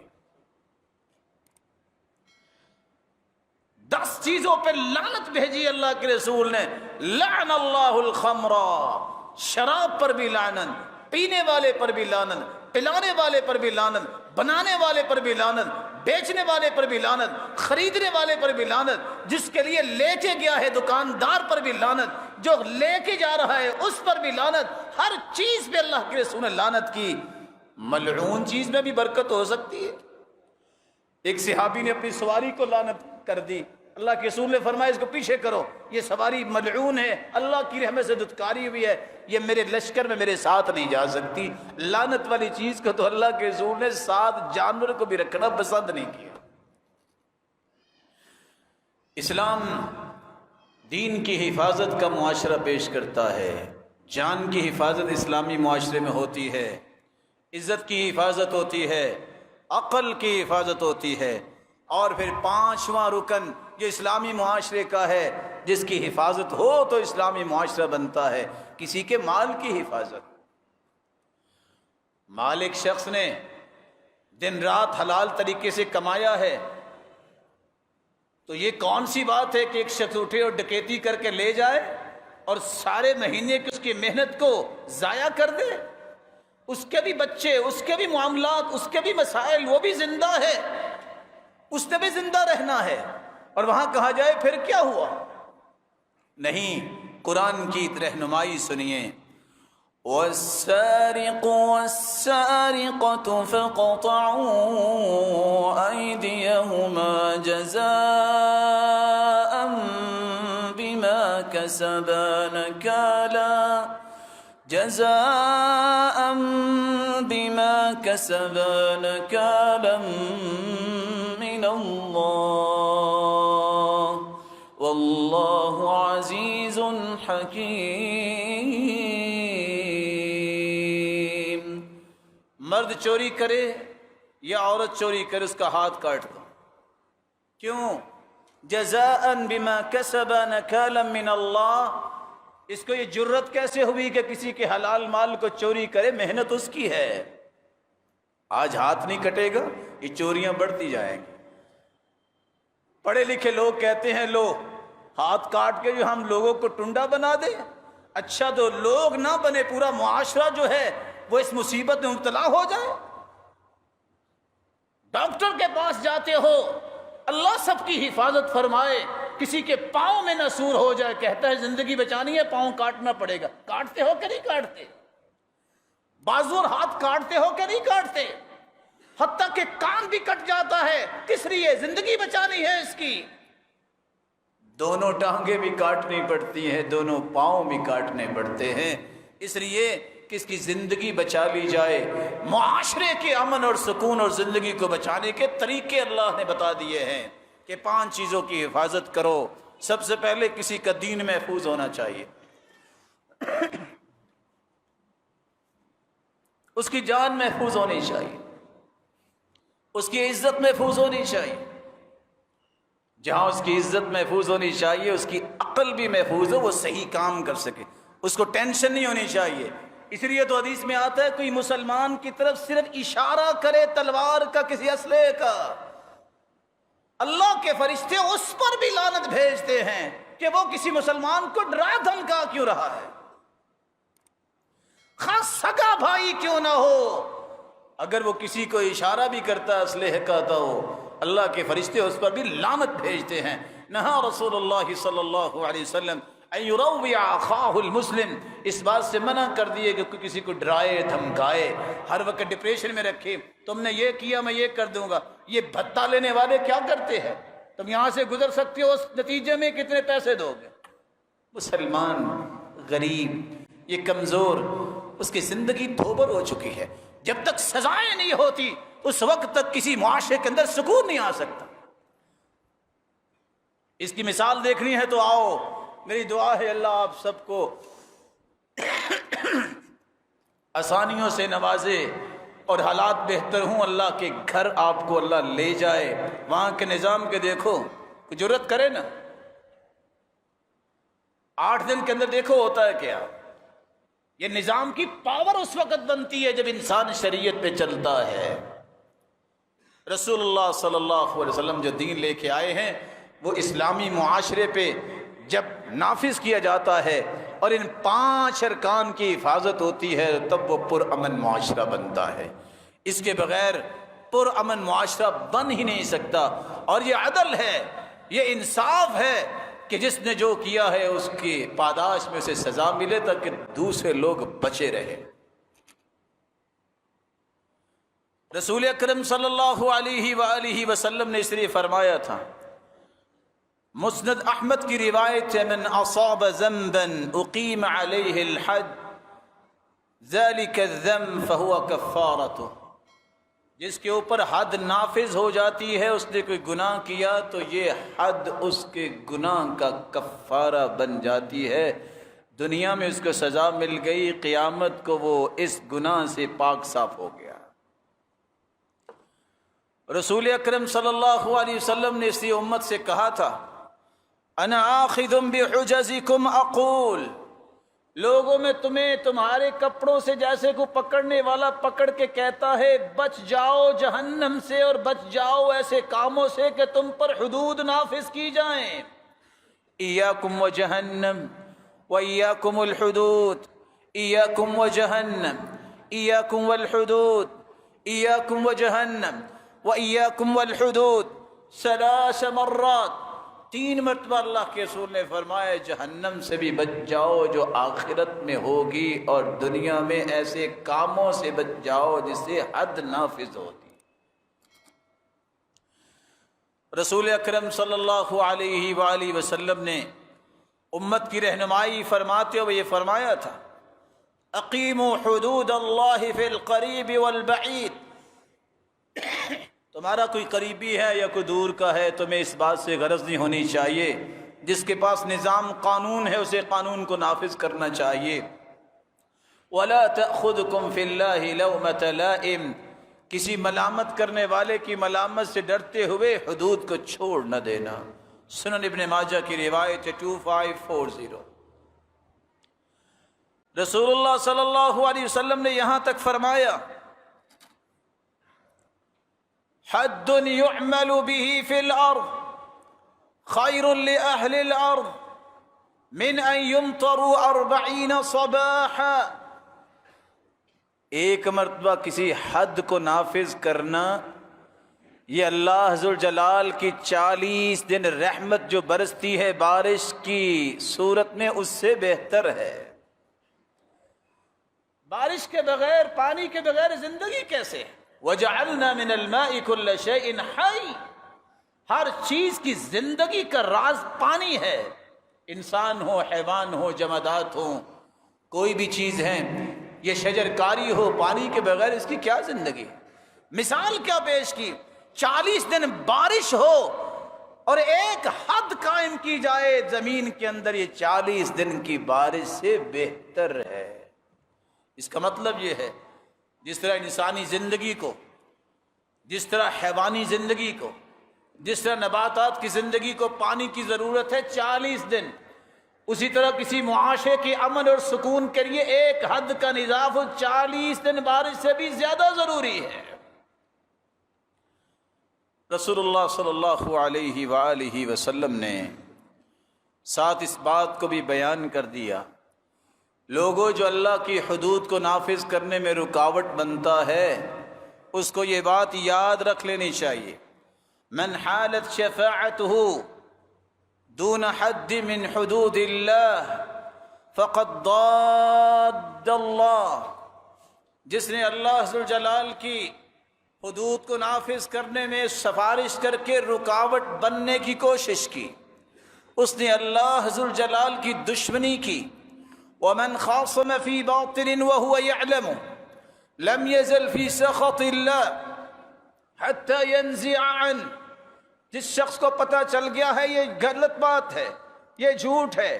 10 چیزوں پہ لعنت بھیجی اللہ کے رسول نے، لعن اللہ الخمر، شراب پر بھی لعنت، پینے والے پر بھی لعنت، پلانے والے پر بھی لعنت، بنانے والے پر بھی لعنت، بیچنے والے پر بھی لعنت، خریدنے والے پر بھی لعنت، جس کے لیے لے کے گیا ہے دکاندار پر بھی لعنت۔ جو لے کے جا رہا ہے اس پر بھی لعنت، ہر چیز پہ اللہ کے رسول نے لعنت کی۔ ملعون چیز میں بھی برکت ہو سکتی ہے۔ ایک صحابی نے اپنی سواری کو لعنت کر دی، اللہ کے رسول نے فرمایا اس کو پیچھے کرو، یہ سواری ملعون ہے، اللہ کی رحمت سے دھتکاری ہوئی ہے، یہ میرے لشکر میں میرے ساتھ نہیں جا سکتی۔ لعنت والی چیز کو تو اللہ کے رسول نے ساتھ جانور کو بھی رکھنا پسند نہیں کیا۔ اسلام دین کی حفاظت کا معاشرہ پیش کرتا ہے، جان کی حفاظت اسلامی معاشرے میں ہوتی ہے، عزت کی حفاظت ہوتی ہے، عقل کی حفاظت ہوتی ہے، اور پھر پانچواں رکن جو اسلامی معاشرے کا ہے، جس کی حفاظت ہو تو اسلامی معاشرہ بنتا ہے، کسی کے مال کی حفاظت۔ مال ایک شخص نے دن رات حلال طریقے سے کمایا ہے، تو یہ کون سی بات ہے کہ ایک شخص اٹھے اور ڈکیتی کر کے لے جائے اور سارے مہینے کی اس کی محنت کو ضائع کر دے؟ اس کے بھی بچے، اس کے بھی معاملات، اس کے بھی مسائل، وہ بھی زندہ ہے، اس نے بھی زندہ رہنا ہے، اور وہاں کہا جائے پھر کیا ہوا؟ نہیں، قرآن کی رہنمائی سنیے۔ وَالسَّارِقُ وَالسَّارِقَةُ فَاقْطَعُوا أَيْدِيَهُمَا جَزَاءً بِمَا كَسَبَا نَكَالًا مِّنَ اللَّهِ وَاللَّهُ عَزِيزٌ حَكِيمٌ۔ مرد چوری کرے یا عورت چوری کرے، اس کا ہاتھ کاٹ دو۔ کیوں؟ جزاء بما کسب نکالا من اللہ۔ اس کو یہ جرت کیسے ہوئی کہ کسی کے حلال مال کو چوری کرے؟ محنت اس کی ہے۔ آج ہاتھ نہیں کٹے گا، یہ چوریاں بڑھتی جائیں گی۔ پڑھے لکھے لوگ کہتے ہیں لو ہاتھ کاٹ کے جو ہم لوگوں کو ٹنڈا بنا دے۔ اچھا تو لوگ نہ بنے، پورا معاشرہ جو ہے وہ اس مصیبت میں مبتلا ہو جائے۔ ڈاکٹر کے پاس جاتے ہو، اللہ سب کی حفاظت فرمائے، کسی کے پاؤں میں نہ سور ہو جائے، کہتا ہے زندگی بچانی ہے پاؤں کاٹنا پڑے گا۔ کاٹتے ہو کہ نہیں کاٹتے؟ بازو اور ہاتھ کاٹتے ہو کہ نہیں کاٹتے؟ حتیٰ کہ کان بھی کٹ جاتا ہے، کس لیے؟ زندگی بچانی ہے اس کی۔ دونوں ٹانگیں بھی کاٹنی پڑتی ہیں، دونوں پاؤں بھی کاٹنے پڑتے ہیں، اس لیے کہ اس کی زندگی بچا لی جائے۔ معاشرے کے امن اور سکون اور زندگی کو بچانے کے طریقے اللہ نے بتا دیے ہیں کہ 5 چیزوں کی حفاظت کرو۔ سب سے پہلے کسی کا دین محفوظ ہونا چاہیے، اس کی جان محفوظ ہونی چاہیے، اس کی عزت محفوظ ہونی چاہیے۔ جہاں اس کی عزت محفوظ ہونی چاہیے، اس کی عقل بھی محفوظ ہو، وہ صحیح کام کر سکے، اس کو ٹینشن نہیں ہونی چاہیے۔ اس لیے تو حدیث میں آتا ہے کوئی مسلمان کی طرف صرف اشارہ کرے تلوار کا، کسی اسلحے کا، اللہ کے فرشتے اس پر بھی لعنت بھیجتے ہیں کہ وہ کسی مسلمان کو ڈرا دھمکا کیوں رہا ہے، خاص سگا بھائی کیوں نہ ہو، اگر وہ کسی کو اشارہ بھی کرتا اسلحے کا تو اللہ کے فرشتے اس پر بھی لعنت بھیجتے ہیں۔ نہا رسول اللہ صلی اللہ علیہ وسلم ان یروع اخاہ المسلم، اس بات سے منع کر دیے کہ کوئی کسی کو ڈرائے دھمکائے، ہر وقت ڈپریشن میں رکھے، تم نے یہ کیا میں یہ کر دوں گا۔ یہ بھتہ لینے والے کیا کرتے ہیں؟ تم یہاں سے گزر سکتے ہو، اس نتیجے میں کتنے پیسے دو گے؟ مسلمان غریب، یہ کمزور، اس کی زندگی دھوبر ہو چکی ہے۔ جب تک سزائیں نہیں ہوتی اس وقت تک کسی معاشرے کے اندر سکون نہیں آ سکتا۔ اس کی مثال دیکھنی ہے تو آؤ، میری دعا ہے اللہ آپ سب کو آسانیوں سے نوازے اور حالات بہتر ہوں، اللہ کے گھر آپ کو اللہ لے جائے، وہاں کے نظام کے دیکھو، کوئی جرت کرے نا، 8 دن کے اندر دیکھو ہوتا ہے کیا۔ یہ نظام کی پاور اس وقت بنتی ہے جب انسان شریعت پہ چلتا ہے۔ رسول اللہ صلی اللہ علیہ وسلم جو دین لے کے آئے ہیں وہ اسلامی معاشرے پہ جب نافذ کیا جاتا ہے اور ان 5 ارکان کی حفاظت ہوتی ہے تب وہ پرامن معاشرہ بنتا ہے۔ اس کے بغیر پرامن معاشرہ بن ہی نہیں سکتا۔ اور یہ عدل ہے، یہ انصاف ہے کہ جس نے جو کیا ہے اس کی پاداش میں اسے سزا ملے تاکہ دوسرے لوگ بچے رہے۔ رسول اکرم صلی اللہ علیہ وآلہ وسلم نے اس لیے فرمایا تھا، مسند احمد کی روایت ہے، من اصاب ذنبا اقیم علیہ الحد ذلك الذنب فهو کفارتہ، جس کے اوپر حد نافذ ہو جاتی ہے، اس نے کوئی گناہ کیا تو یہ حد اس کے گناہ کا کفارہ بن جاتی ہے، دنیا میں اس کو سزا مل گئی، قیامت کو وہ اس گناہ سے پاک صاف ہو گیا۔ رسول اکرم صلی اللہ علیہ وسلم نے اسی امت سے کہا تھا، انا آخذ بحجزکم اقول، لوگوں میں تمہیں تمہارے کپڑوں سے جیسے کو پکڑنے والا پکڑ کے کہتا ہے بچ جاؤ جہنم سے اور بچ جاؤ ایسے کاموں سے کہ تم پر حدود نافذ کی جائیں، ایاکم وجہنم وایاکم الحدود، ایاکم وجہنم ایاکم والحدود، ایاکم وجہنم وَإِيَّاكُمْ وَالْحُدُودِ، 3 مرات، 3 مرتبہ اللہ کے رسول نے فرمایا جہنم سے بھی بچ جاؤ جو آخرت میں ہوگی، اور دنیا میں ایسے کاموں سے بچ جاؤ جس سے حد نافذ ہوتی۔ رسول اکرم صلی اللہ علیہ وآلہ وسلم نے امت کی رہنمائی فرماتے ہوئے یہ فرمایا تھا، اقیموا حدود اللہ فی القریب والبعید، تمہارا کوئی قریبی ہے یا کوئی دور کا ہے، تمہیں اس بات سے غرض نہیں ہونی چاہیے، جس کے پاس نظام قانون ہے اسے قانون کو نافذ کرنا چاہیے۔ وَلَا تَأْخُذْكُمْ فِي اللَّهِ لَوْمَةَ لَائِمٍ، کسی ملامت کرنے والے کی ملامت سے ڈرتے ہوئے حدود کو چھوڑ نہ دینا۔ سنن ابن ماجہ کی روایت 2540۔ رسول اللہ صلی اللہ علیہ وسلم نے یہاں تک فرمایا، حد يعمل به في الأرض خير لأهل الأرض من أن يمطروا 40 صباحا، ایک مرتبہ کسی حد کو نافذ کرنا یہ اللہ ذوالجلال کی 40 دن رحمت جو برستی ہے بارش کی صورت میں اس سے بہتر ہے۔ بارش کے بغیر، پانی کے بغیر زندگی کیسے ہے؟ وَجَعَلْنَا مِنَ الْمَاءِ كُلَّ شَيْءٍ حَيٍّ، ہر چیز کی زندگی کا راز پانی ہے، انسان ہو، حیوان ہو، جمادات ہو، کوئی بھی چیز ہے، یہ شجرکاری ہو، پانی کے بغیر اس کی کیا زندگی؟ مثال کیا پیش کی، 40 دن بارش ہو اور ایک حد قائم کی جائے زمین کے اندر، یہ 40 دن کی بارش سے بہتر ہے۔ اس کا مطلب یہ ہے جس طرح انسانی زندگی کو، جس طرح حیوانی زندگی کو، جس طرح نباتات کی زندگی کو پانی کی ضرورت ہے 40 دن، اسی طرح کسی معاشرے کے امن اور سکون کے لیے ایک حد کا نظام 40 دن بارش سے بھی زیادہ ضروری ہے۔ رسول اللہ صلی اللہ علیہ وآلہ وسلم نے ساتھ اس بات کو بھی بیان کر دیا، لوگوں جو اللہ کی حدود کو نافذ کرنے میں رکاوٹ بنتا ہے اس کو یہ بات یاد رکھ لینی چاہیے، من حالت شفاعته دون حد من حدود اللہ فقد ضاد اللہ، جس نے اللہ ذوالجلال کی حدود کو نافذ کرنے میں سفارش کر کے رکاوٹ بننے کی کوشش کی، اس نے اللہ ذوالجلال کی دشمنی کی۔ ومن خاصم في باطل وهو يعلم لم يزل في سخط الله حتى ينزع عنه، جس شخص کو پتہ چل گیا ہے یہ غلط بات ہے، یہ جھوٹ ہے،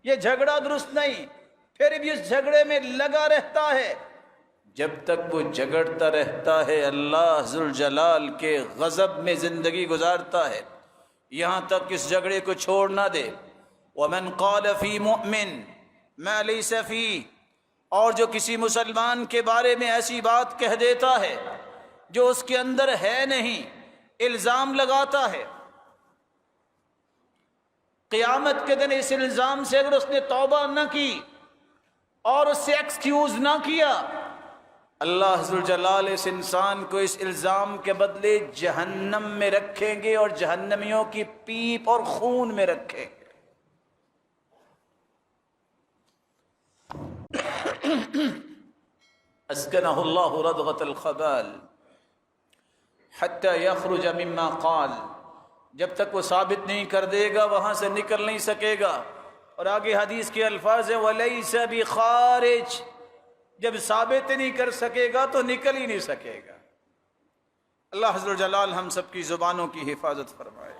یہ جھگڑا درست نہیں، پھر بھی اس جھگڑے میں لگا رہتا ہے، جب تک وہ جھگڑتا رہتا ہے اللہ ذوالجلال کے غضب میں زندگی گزارتا ہے، یہاں تک اس جھگڑے کو چھوڑ نہ دے۔ ومن قال في مؤمن ما ليس فيه، اور جو کسی مسلمان کے بارے میں ایسی بات کہہ دیتا ہے جو اس کے اندر ہے نہیں، الزام لگاتا ہے، قیامت کے دن اس الزام سے اگر اس نے توبہ نہ کی اور اس سے ایکسکیوز نہ کیا، اللہ ذوالجلال اس انسان کو اس الزام کے بدلے جہنم میں رکھیں گے اور جہنمیوں کی پیپ اور خون میں رکھیں گے۔ اسکنہ اللہ ردغۃ الخبال حتی یخرج مما قال، جب تک وہ ثابت نہیں کر دے گا وہاں سے نکل نہیں سکے گا۔ اور آگے حدیث کے الفاظ ہیں وَلَيْسَ بِخَارِجٍ، جب ثابت نہیں کر سکے گا تو نکل ہی نہیں سکے گا۔ اللہ عز و جلال ہم سب کی زبانوں کی حفاظت فرمائے۔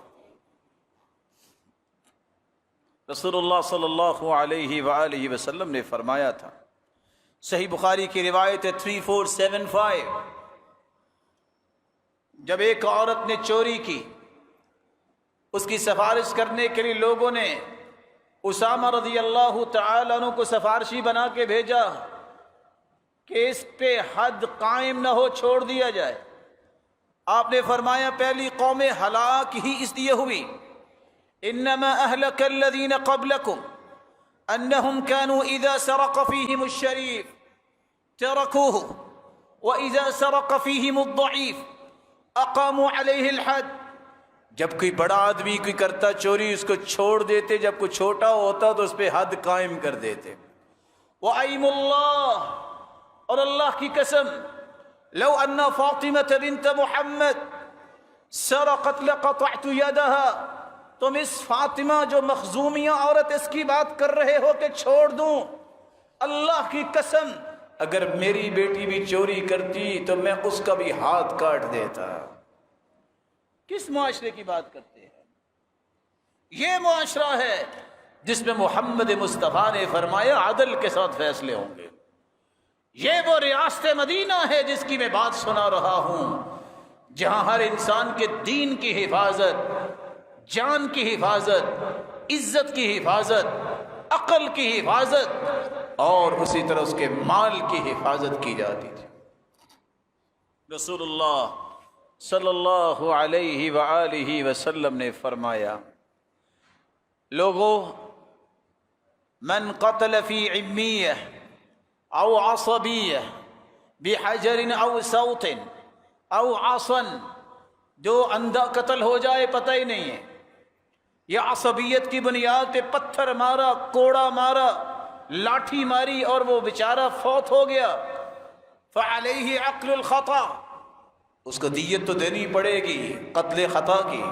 رسول اللہ صلی اللہ علیہ وآلہ وسلم نے فرمایا تھا، صحیح بخاری کی روایت ہے 3475، جب ایک عورت نے چوری کی، اس کی سفارش کرنے کے لیے لوگوں نے اسامہ رضی اللہ تعالیٰ عنہ کو سفارشی بنا کے بھیجا کہ اس پہ حد قائم نہ ہو، چھوڑ دیا جائے۔ آپ نے فرمایا پہلی قوم ہلاک ہی اس لیے ہوئی، انما اہلک الذین قبلکم انہم كانوا اذا سرق فیہم الشریف ترکوہ واذا سرق فیہم الضعیف اقاموا علیہ الحد، جب کوئی بڑا آدمی کوئی کرتا چوری اس کو چھوڑ دیتے، جب کوئی چھوٹا ہوتا تو اس پہ حد قائم کر دیتے۔ وَأَيْمُ اللَّهِ، اور اللہ کی قسم، لو ان فاطمة بنت محمد سرقت لقطعت يدها، تم اس فاطمہ جو مخزومیہ عورت اس کی بات کر رہے ہو کہ چھوڑ دوں، اللہ کی قسم اگر میری بیٹی بھی چوری کرتی تو میں اس کا بھی ہاتھ کاٹ دیتا۔ کس معاشرے کی بات کرتے ہیں؟ یہ معاشرہ ہے جس میں محمد مصطفیٰ نے فرمایا عدل کے ساتھ فیصلے ہوں گے۔ یہ وہ ریاست مدینہ ہے جس کی میں بات سنا رہا ہوں، جہاں ہر انسان کے دین کی حفاظت، جان کی حفاظت، عزت کی حفاظت، عقل کی حفاظت اور اسی طرح اس کے مال کی حفاظت کی جاتی تھی۔ رسول اللہ صلی اللہ علیہ وآلہ وسلم نے فرمایا، لوگو من قتل فی عمیہ او عصبیہ بحجر او صوت او عصن، جو اندھا قتل ہو جائے پتہ ہی نہیں ہے، یا عصبیت کی بنیاد پہ پتھر مارا، کوڑا مارا، لاٹھی ماری اور وہ بیچارہ فوت ہو گیا، فعلیہ عقل الخطا، اس کو دیت تو دینی پڑے گی قتل خطا کی۔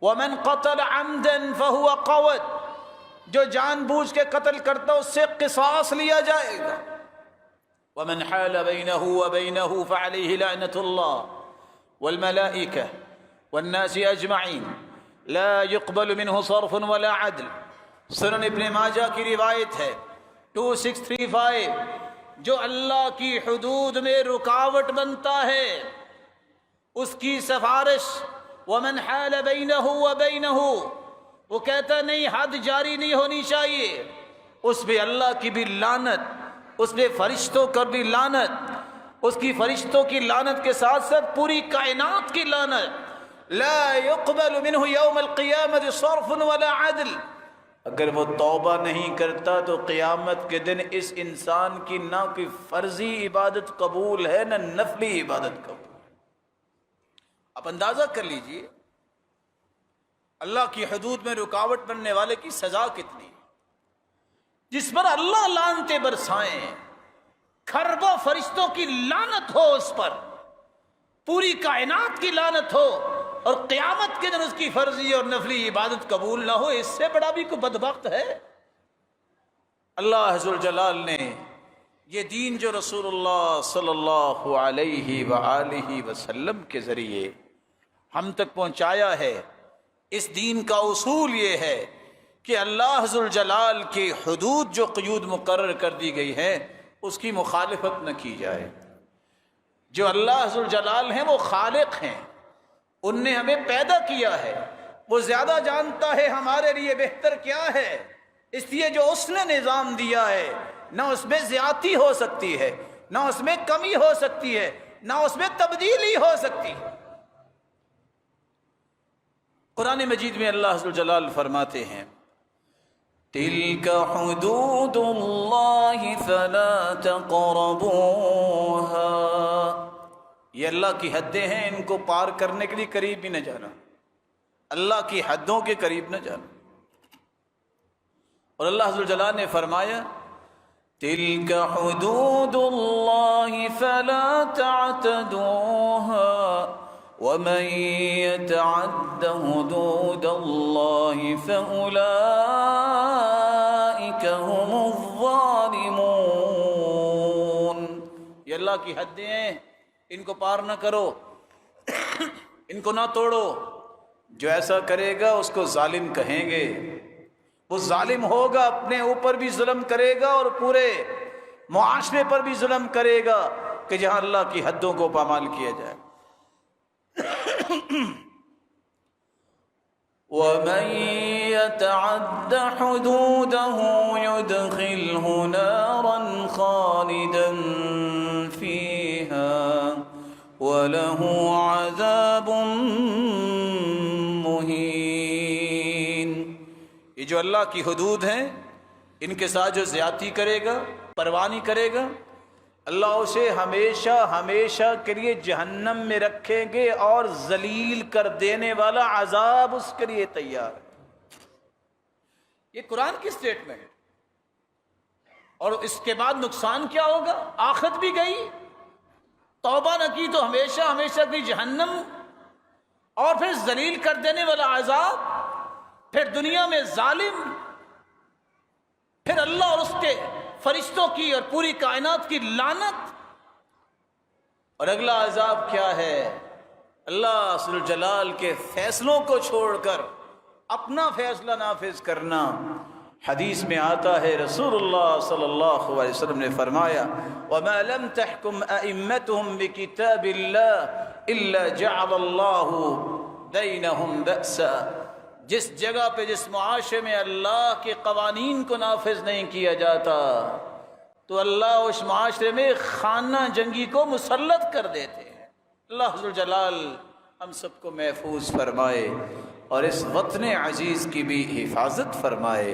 ومن قتل عمدا فہو قوت، جو جان بوجھ کے قتل کرتا اس سے قصاص لیا جائے گا۔ ومن حال بینہ وبینہ فعلیہ لعنۃ اللہ والملائکہ والناس اجمعین لا يقبل منہ صرف ولا عدل۔ سنن ابن ماجہ کی روایت ہے 2635، جو اللہ کی حدود میں رکاوٹ بنتا ہے اس کی سفارش، ومن حال بینہ وبینہ، وہ کہتا نہیں حد جاری نہیں ہونی چاہیے، اس پہ اللہ کی بھی لعنت، اس پہ فرشتوں کا بھی لعنت، اس کی فرشتوں کی لعنت کے ساتھ ساتھ پوری کائنات کی لعنت، لا يقبل منہ یوم القیامت صرف ولا عدل۔ اگر وہ توبہ نہیں کرتا تو قیامت کے دن اس انسان کی نہ کوئی فرضی عبادت قبول ہے نہ نفلی عبادت قبول۔ آپ اندازہ کر لیجئے اللہ کی حدود میں رکاوٹ بننے والے کی سزا کتنی، جس پر اللہ لعنتیں برسائیں، کھربوں فرشتوں کی لعنت ہو اس پر، پوری کائنات کی لعنت ہو، اور قیامت کے دن اس کی فرضی اور نفلی عبادت قبول نہ ہو، اس سے بڑا بھی کوئی بدبخت ہے؟ اللہ عز و جلال نے یہ دین جو رسول اللہ صلی اللہ علیہ وآلہ وسلم کے ذریعے ہم تک پہنچایا ہے، اس دین کا اصول یہ ہے کہ اللہ عز و جلال کی حدود جو قیود مقرر کر دی گئی ہے اس کی مخالفت نہ کی جائے۔ جو اللہ عز و جلال ہیں وہ خالق ہیں، ان نے ہمیں پیدا کیا ہے، وہ زیادہ جانتا ہے ہمارے لیے بہتر کیا ہے، اس لیے جو اس نے نظام دیا ہے نہ اس میں زیادتی ہو سکتی ہے، نہ اس میں کمی ہو سکتی ہے، نہ اس میں تبدیلی ہو سکتی ہے۔ قرآن مجید میں اللہ عز و جلال فرماتے ہیں تِلْكَ حُدُودُ اللَّهِ فَلَا تَقْرَبُوهَا، یہ اللہ کی حدیں ہیں، ان کو پار کرنے کے لیے قریب بھی نہ جانا، اللہ کی حدوں کے قریب نہ جانا۔ اور اللہ عز و جلال نے فرمایا تلك حدود الله فلا تعتدوها ومن يتعد حدود الله فأولئك هم الظالمون. یہ اللہ کی حدیں ہیں، ان کو پار نہ کرو، ان کو نہ توڑو. جو ایسا کرے گا اس کو ظالم کہیں گے. وہ ظالم ہوگا، اپنے اوپر بھی ظلم کرے گا اور پورے معاشرے پر بھی ظلم کرے گا کہ جہاں اللہ کی حدوں کو پامال کیا جائے. وَمَن يَتَعَدَّ حُدُودَهُ يُدْخِلْهُ نَارًا خَالِدًا فِيهَا وَلَهُ عَذَابٌ مُهِينٌ. یہ جو اللہ کی حدود ہیں ان کے ساتھ جو زیادتی کرے گا، پرواہ نہیں کرے گا، اللہ اسے ہمیشہ ہمیشہ کے لیے جہنم میں رکھیں گے اور ذلیل کر دینے والا عذاب اس کے لیے تیار ہے. یہ قرآن کی سٹیٹمنٹ. اور اس کے بعد نقصان کیا ہوگا؟ آخرت بھی گئی، توبہ نہ کی تو ہمیشہ ہمیشہ کی جہنم، اور پھر ذلیل کر دینے والا عذاب، پھر دنیا میں ظالم، پھر اللہ اور اس کے فرشتوں کی اور پوری کائنات کی لعنت. اور اگلا عذاب کیا ہے؟ اللہ ذو الجلال کے فیصلوں کو چھوڑ کر اپنا فیصلہ نافذ کرنا. حدیث میں آتا ہے، رسول اللہ صلی اللہ علیہ وسلم نے فرمایا، وَمَا لَمْ تَحْكُمْ أَئِمَّتُهُمْ بِكِتَابِ اللَّهِ إِلَّا جَعَلَ اللَّهُ بَيْنَهُمْ بَأْسًا. جس جگہ پہ، جس معاشرے میں اللہ کے قوانین کو نافذ نہیں کیا جاتا تو اللہ اس معاشرے میں خانہ جنگی کو مسلط کر دیتے ہیں. اللہ ذو الجلال ہم سب کو محفوظ فرمائے اور اس وطن عزیز کی بھی حفاظت فرمائے،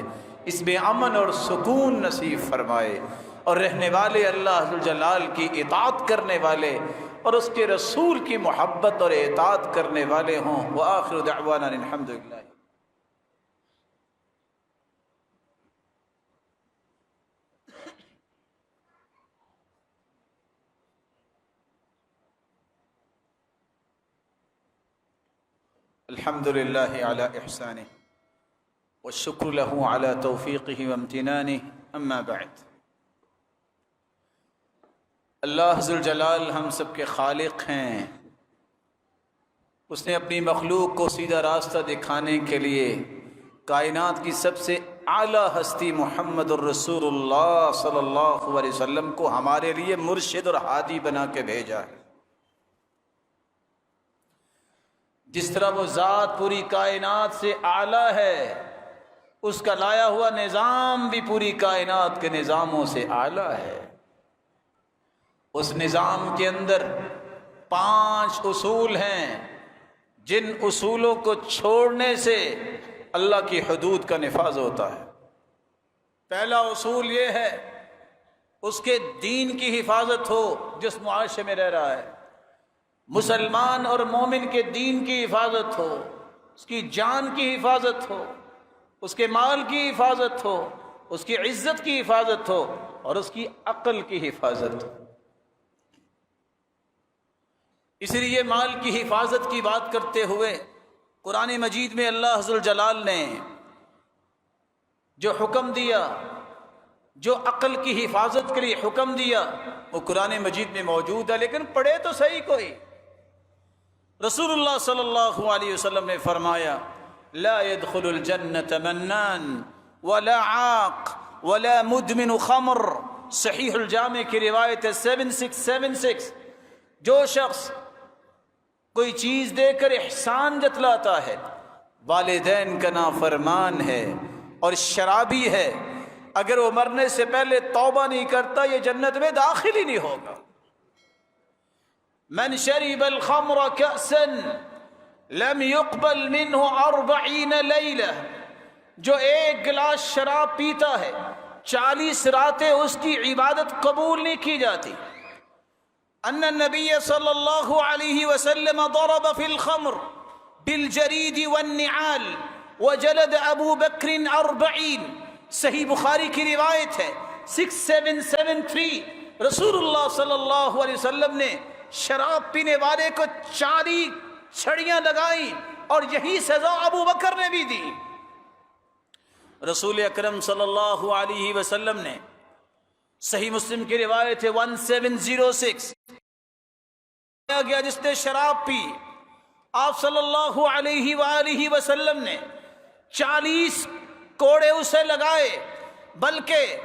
اس میں امن اور سکون نصیب فرمائے، اور رہنے والے اللہ ذو الجلال کی اطاعت کرنے والے اور اس کے رسول کی محبت اور اطاعت کرنے والے ہوں. وآخر دعوانا الحمدللہ. الحمد للہ علی احسانہ والشکر لہ علی توفیقہ وامتنانہ. اما بعد، اللہ ذو الجلال ہم سب کے خالق ہیں. اس نے اپنی مخلوق کو سیدھا راستہ دکھانے کے لیے کائنات کی سب سے اعلیٰ ہستی محمد الرسول اللہ صلی اللہ علیہ وسلم کو ہمارے لیے مرشد اور ہادی بنا کے بھیجا ہے. جس طرح وہ ذات پوری کائنات سے اعلیٰ ہے، اس کا لایا ہوا نظام بھی پوری کائنات کے نظاموں سے اعلیٰ ہے. اس نظام کے اندر 5 اصول ہیں جن اصولوں کو چھوڑنے سے اللہ کی حدود کا نفاذ ہوتا ہے. پہلا اصول یہ ہے اس کے دین کی حفاظت ہو جس معاشرے میں رہ رہا ہے. مسلمان اور مومن کے دین کی حفاظت ہو، اس کی جان کی حفاظت ہو، اس کے مال کی حفاظت ہو، اس کی عزت کی حفاظت ہو، اور اس کی عقل کی حفاظت ہو. اس لیے مال کی حفاظت کی بات کرتے ہوئے قرآن مجید میں اللہ ذو الجلال نے جو حکم دیا، جو عقل کی حفاظت کے لیے حکم دیا، وہ قرآن مجید میں موجود ہے. لیکن پڑھے تو صحیح کوئی. رسول اللہ صلی اللہ علیہ وسلم نے فرمایا، لا يدخل الجنة منان ولا عاق ولا مدمن خمر. صحیح الجامع کی روایت ہے 7676. جو شخص کوئی چیز دے کر احسان جتلاتا ہے، والدین کا نافرمان ہے اور شرابی ہے، اگر وہ مرنے سے پہلے توبہ نہیں کرتا یہ جنت میں داخل ہی نہیں ہوگا. من شرب الخمر كأسا لم يقبل منه 40 ليلة. جو ایک گلاس شراب پیتا ہے 40 راتیں اس کی عبادت قبول نہیں کی جاتی. ان النبی صلی اللہ علیہ وسلم ضرب في الخمر بالجرید والنعال وجلد ابو بکر 40. صحیح بخاری کی روایت ہے 6773 رسول اللہ صلی اللہ علیہ وسلم نے شراب پینے والے کو 40 چھڑیاں لگائیں اور یہی سزا ابو بکر نے بھی دی۔ رسول اکرم صلی اللہ علیہ وسلم نے صحیح مسلم کی روایت ہے 1706 گیا جس نے شراب پی، آپ صلی اللہ علیہ وآلہ وسلم نے 40 کوڑے اسے لگائے، بلکہ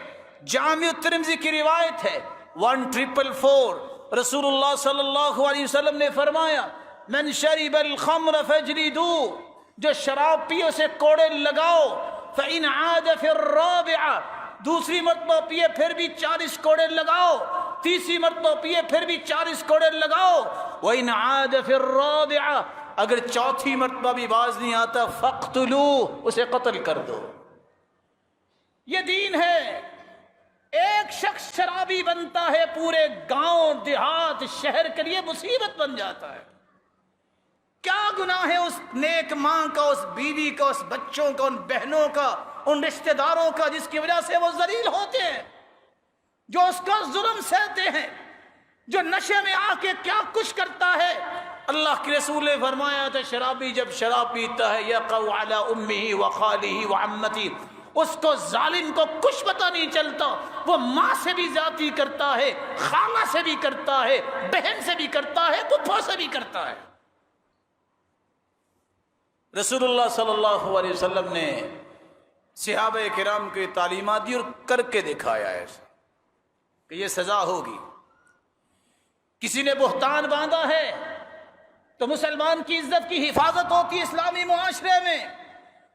جامع ترمذی کی روایت ہے 1444 رسول اللہ صلی اللہ علیہ وسلم نے فرمایا من شرب الخمر فاجلدوه، جو شراب پیے اسے کوڑے لگاؤ، فإن عاد في الرابعة، دوسری مرتبہ پیے پھر بھی 40 کوڑے لگاؤ، تیسری مرتبہ پیے پھر بھی 40 کوڑے لگاؤ، وإن عاد في الرابعة، اگر چوتھی مرتبہ بھی باز نہیں آتا فاقتلوه، اسے قتل کر دو۔ یہ دین ہے۔ ایک شخص شرابی بنتا ہے، پورے گاؤں دیہات شہر کے لیے مصیبت بن جاتا ہے۔ کیا گناہ ہے اس نیک ماں کا، اس بیوی کا، اس بچوں کا، ان بہنوں کا، ان رشتہ داروں کا جس کی وجہ سے وہ ذلیل ہوتے ہیں، جو اس کا ظلم سہتے ہیں، جو نشے میں آ کے کیا کچھ کرتا ہے۔ اللہ کے رسول نے فرمایا تھا شرابی جب شراب پیتا ہے یقع علی امہ وخالہ وعمتہ، اس کو ظالم کو کچھ پتہ نہیں چلتا، وہ ماں سے بھی زیادتی کرتا ہے، خالہ سے بھی کرتا ہے، بہن سے بھی کرتا ہے، پھپھو سے بھی کرتا ہے۔ رسول اللہ صلی اللہ علیہ وسلم نے صحابہ کرام کی تعلیمات دی اور کر کے دکھایا ہے کہ یہ سزا ہوگی۔ کسی نے بہتان باندھا ہے تو مسلمان کی عزت کی حفاظت ہوتی ہے۔ اسلامی معاشرے میں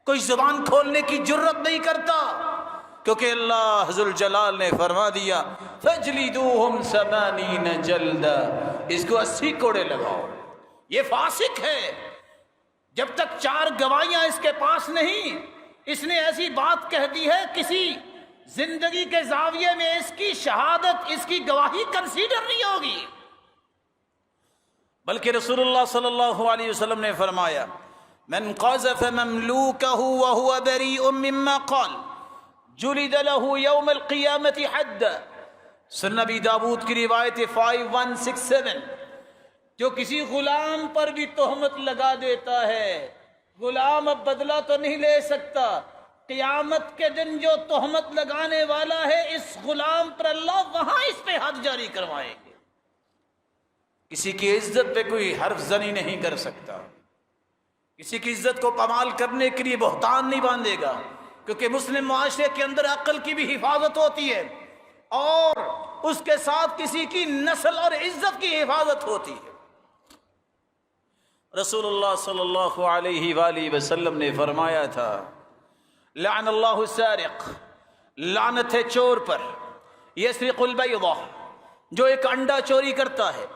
کوئی زبان کھولنے کی جرت نہیں کرتا، کیونکہ اللہ ذوالجلال نے فرما دیا فَاجْلِدُوهُمْ 80 جلدہ، اس کو 80 کوڑے لگاؤ۔ یہ فاسق ہے، جب تک 4 گواہیاں اس کے پاس نہیں، اس نے ایسی بات کہہ دی ہے کسی زندگی کے زاویے میں اس کی شہادت، اس کی گواہی کنسیڈر نہیں ہوگی۔ بلکہ رسول اللہ صلی اللہ علیہ وسلم نے فرمایا من قذف مملوكه وهو بريء مما قال جلد له يوم القيامة حدا، سنن نبی داود کی روایت 5167، جو کسی غلام پر بھی تہمت لگا دیتا ہے، غلام اب بدلہ تو نہیں لے سکتا، قیامت کے دن جو تہمت لگانے والا ہے اس غلام پر اللہ وہاں اس پہ حد جاری کروائیں گے۔ کسی کی عزت پہ کوئی حرف زنی نہیں کر سکتا، کسی کی عزت کو پامال کرنے کے لیے بہتان نہیں باندھے گا، کیونکہ مسلم معاشرے کے اندر عقل کی بھی حفاظت ہوتی ہے اور اس کے ساتھ کسی کی نسل اور عزت کی حفاظت ہوتی ہے۔ رسول اللہ صلی اللہ علیہ وآلہ وسلم نے فرمایا تھا لعن اللہ السارق، لعنت ہے چور پر، یسرق البیضہ، جو ایک انڈا چوری کرتا ہے،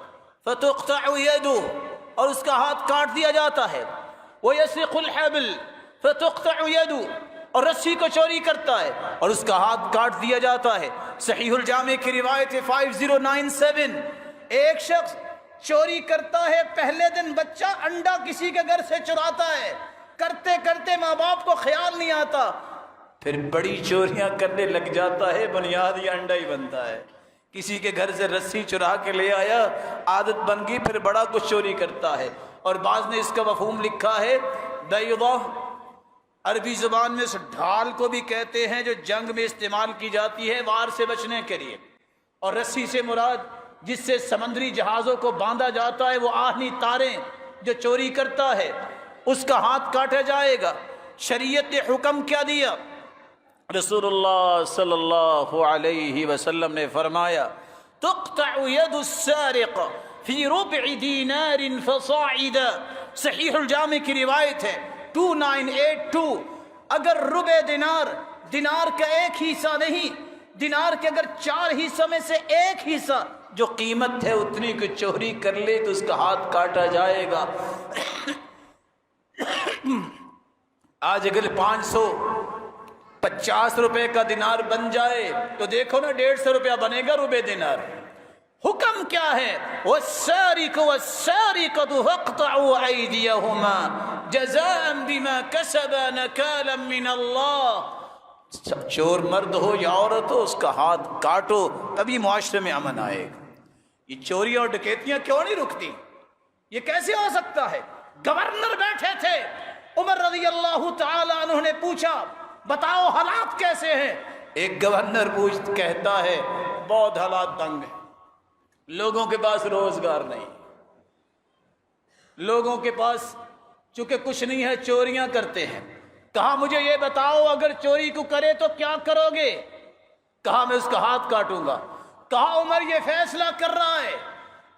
فتقطع یدہ، اور اس کا ہاتھ کاٹ دیا جاتا ہے، ویسرق الحبل فتقطع یدہ، اور رسی کو چوری کرتا ہے اور اس کا ہاتھ کاٹ دیا جاتا ہے۔ صحیح الجامع کی روایت 5097، ایک شخص چوری کرتا ہے، پہلے دن بچہ انڈا کسی کے گھر سے چراتا ہے، کرتے کرتے ماں باپ کو خیال نہیں آتا، پھر بڑی چوریاں کرنے لگ جاتا ہے، بنیاد یہ انڈا ہی بنتا ہے۔ کسی کے گھر سے رسی چرا کے لے آیا، عادت بن گئی، پھر بڑا کچھ چوری کرتا ہے۔ اور بعض نے اس کا مفہوم لکھا ہے بیضہ، عربی زبان میں اس ڈھال کو بھی کہتے ہیں جو جنگ میں استعمال کی جاتی ہے وار سے بچنے کے لیے، اور رسی سے مراد جس سے سمندری جہازوں کو باندھا جاتا ہے وہ آہنی تاریں، جو چوری کرتا ہے اس کا ہاتھ کاٹا جائے گا۔ شریعت نے حکم کیا دیا؟ رسول اللہ صلی اللہ علیہ وسلم نے فرمایا تقطع ید السارق فی ربع دینار فصاعدا، صحیح الجامع کی روایت ہے 2982، اگر ربع دینار، دینار کا ایک حصہ نہیں، دینار کے اگر 4 حصوں میں سے ایک حصہ جو قیمت ہے اتنی کو چوری کر لے تو اس کا ہاتھ کاٹا جائے گا۔ آج اگر 550 روپے کا دینار بن جائے تو دیکھو نا 150 روپیہ بنے گا ربع دینار۔ حکم کیا ہے؟ والسارق والسارقة فاقطعوا أيديهما جزاء بما كسبا نكالا من الله، چور مرد ہو یا عورت ہو، اس کا ہاتھ کاٹو، تبھی معاشرے میں امن آئے گا۔ یہ چوریاں اور ڈکیتیاں کیوں نہیں رکتی؟ یہ کیسے ہو سکتا ہے؟ گورنر بیٹھے تھے، عمر رضی اللہ تعالی عنہ نے پوچھا بتاؤ حالات کیسے ہیں؟ ایک گورنر کہتا ہے بہت حالات تنگ ہیں، لوگوں کے پاس روزگار نہیں، لوگوں کے پاس چونکہ کچھ نہیں ہے چوریاں کرتے ہیں۔ کہا مجھے یہ بتاؤ اگر چوری کو کرے تو کیا کرو گے؟ کہا میں اس کا ہاتھ کاٹوں گا۔ کہا عمر یہ فیصلہ کر رہا ہے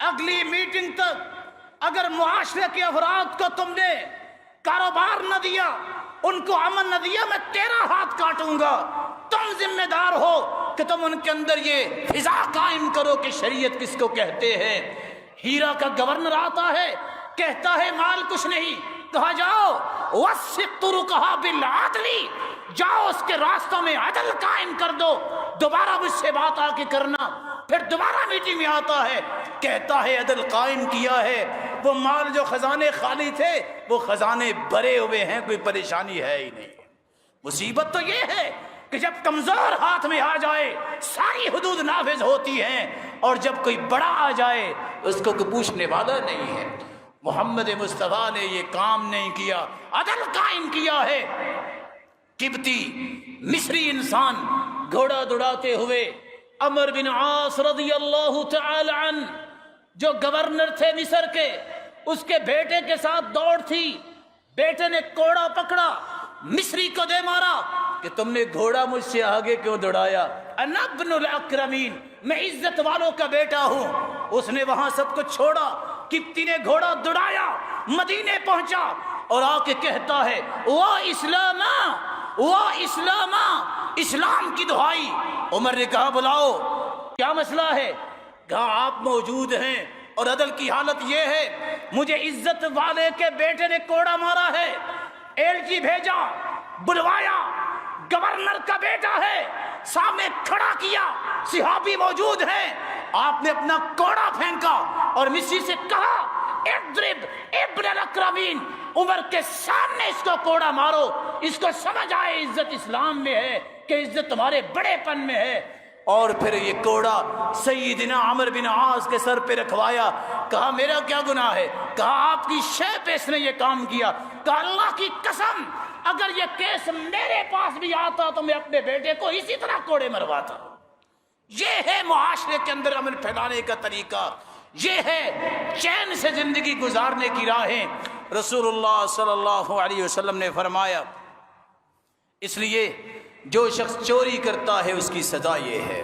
اگلی میٹنگ تک اگر معاشرے کے افراد کو تم نے کاروبار نہ دیا، ان کو امن نہ دیا، میں تیرا ہاتھ کاٹوں گا۔ تم ذمہ دار ہو کہ تم ان کے اندر یہ فضا قائم کرو کہ شریعت کس کو کہتے ہیں۔ ہیرا کا گورنر آتا ہے، کہتا ہے مال کچھ نہیں، کہا جاؤ وسط طرقها بالعدل، جاؤ اس کے راستوں میں عدل قائم کر دو، دوبارہ مجھ سے بات آ کے کرنا۔ پھر دوبارہ میٹنگ میں آتا ہے، کہتا ہے عدل قائم کیا ہے، وہ مال جو خزانے خالی تھے وہ خزانے بھرے ہوئے ہیں، کوئی پریشانی ہے ہی نہیں۔ مصیبت تو یہ ہے کہ جب کمزور ہاتھ میں آ جائے ساری حدود نافذ ہوتی ہیں، اور جب کوئی بڑا آ جائے اس کو کوئی پوچھنے والا نہیں ہے۔ محمد مصطفیٰ نے یہ کام نہیں کیا، عدل قائم کیا ہے۔ قبطی مصری انسان گھوڑا دوڑاتے ہوئے عمر بن عاص رضی اللہ تعالی عنہ جو گورنر تھے مصر کے، اس کے بیٹے کے ساتھ دوڑ تھی۔ بیٹے نے کوڑا پکڑا، مصری کو دے مارا کہ تم نے گھوڑا مجھ سے آگے کیوں دوڑایا؟ انا ابن الاکرمین، میں عزت والوں کا بیٹا ہوں۔ اس نے وہاں سب کچھ چھوڑا، قبطی نے گھوڑا دوڑایا، مدینے پہنچا اور آ کے کہتا ہے وہ اسلاما، وہ اسلاما، اسلام کی دہائی۔ عمر نے کہا بلاؤ، کیا مسئلہ ہے؟ کہا آپ موجود ہیں اور عدل کی حالت یہ ہے، مجھے عزت والے کے بیٹے نے کوڑا مارا ہے، ایلچی بھیجا، بلوایا، گورنر کا بیٹا ہے، سامنے کھڑا کیا، صحابی موجود ہیں، آپ نے اپنا کوڑا پھینکا اور مصری سے کہا اضرب ابن الاکرمین، عمر کے سامنے اس کو کوڑا مارو، اس کو سمجھ آئے عزت اسلام میں ہے کہ عزت تمہارے بڑے پن میں ہے۔ اور پھر یہ کوڑا سیدنا عمر بن عاص کے سر پہ رکھوایا۔ کہا میرا کیا گناہ ہے؟ کہا آپ کی شے پہ اس نے یہ کام کیا۔ کہا اللہ کی قسم اگر یہ کیس میرے پاس بھی آتا تو میں اپنے بیٹے کو اسی طرح کوڑے مرواتا۔ یہ ہے معاشرے کے اندر امن پھیلانے کا طریقہ، یہ ہے چین سے زندگی گزارنے کی راہیں۔ رسول اللہ صلی اللہ علیہ وسلم نے فرمایا اس لیے جو شخص چوری کرتا ہے اس کی سزا یہ ہے،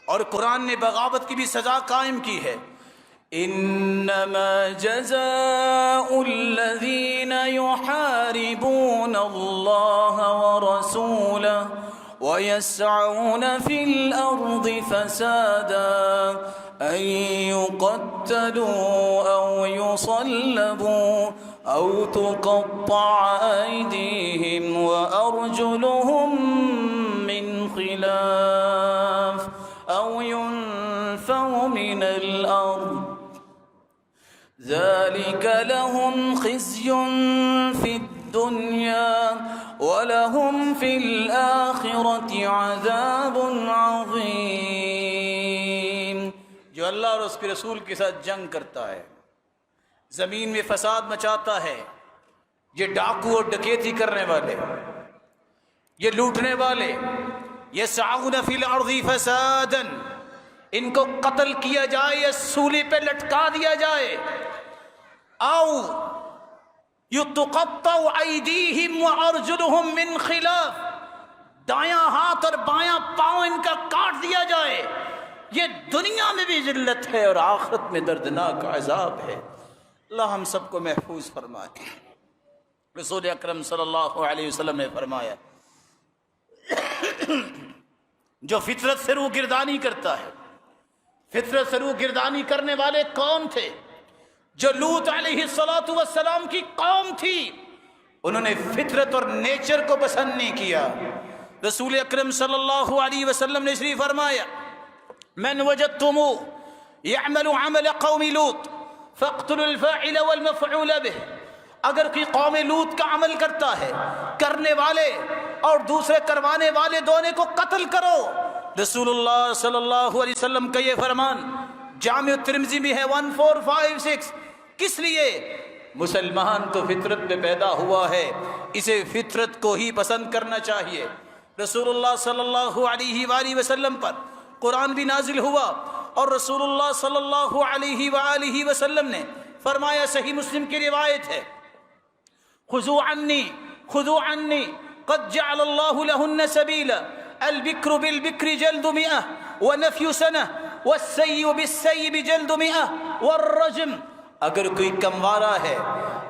اور قرآن نے بغاوت کی بھی سزا قائم کی ہے۔ انما جزاء الذين يحاربون الله ورسوله ويسعون في الأرض فسادا أن يقتلوا أو يصلبوا أو تقطع أيديهم وأرجلهم من خلاف أو ينفوا من الأرض ذلك لهم خزي في الدنيا وَلَهُمْ فِي الْآخِرَةِ عَذَابٌ عَظِيمٌ۔ جو اللہ اور اس کے رسول کے ساتھ جنگ کرتا ہے، زمین میں فساد مچاتا ہے، یہ ڈاکو اور ڈکیتی کرنے والے، یہ لوٹنے والے، يَسْعَوْنَ فِي الْأَرْضِ فَسَادًا، ان کو قتل کیا جائے یا سولی پہ لٹکا دیا جائے، آؤ یتقطع ایدیہم وارجلہم من خلاف، دایاں ہاتھ اور بایاں پاؤں ان کا کاٹ دیا جائے، یہ دنیا میں بھی ذلت ہے اور آخرت میں دردناک عذاب ہے۔ اللہ ہم سب کو محفوظ فرمائے۔ رسول اکرم صلی اللہ علیہ وسلم نے فرمایا جو فطرت سے روح گردانی کرتا ہے، فطرت سے روح گردانی کرنے والے کون تھے؟ جو لوط علیہ السلام کی قوم تھی، انہوں نے فطرت اور نیچر کو پسند نہیں کیا۔ رسول اکرم صلی اللہ علیہ وسلم نے شریف فرمایا من وجدتموه يعمل عمل قوم لوط فاقتلوا الفاعل والمفعول به، اگر کوئی قوم لوط کا عمل کرتا ہے، کرنے والے اور دوسرے کروانے والے دونوں کو قتل کرو۔ رسول اللہ صلی اللہ علیہ وسلم کا یہ فرمان جامع ترمذی میں ہے 1456۔ کس لیے؟ مسلمان تو فطرت میں پیدا ہوا ہے، اسے فطرت کو ہی پسند کرنا چاہیے۔ رسول اللہ صلی اللہ علیہ وآلہ وسلم پر قرآن بھی نازل ہوا، اور رسول اللہ صلی اللہ علیہ وآلہ وسلم نے فرمایا، صحیح مسلم کی روایت ہے، خذوا عنی قد جعل اللہ لہن سبیلا البکر بالبکر جلد 100 ونفی سنہ والسیب بالسیب جلد 100 والرجم۔ اگر کوئی کموارہ ہے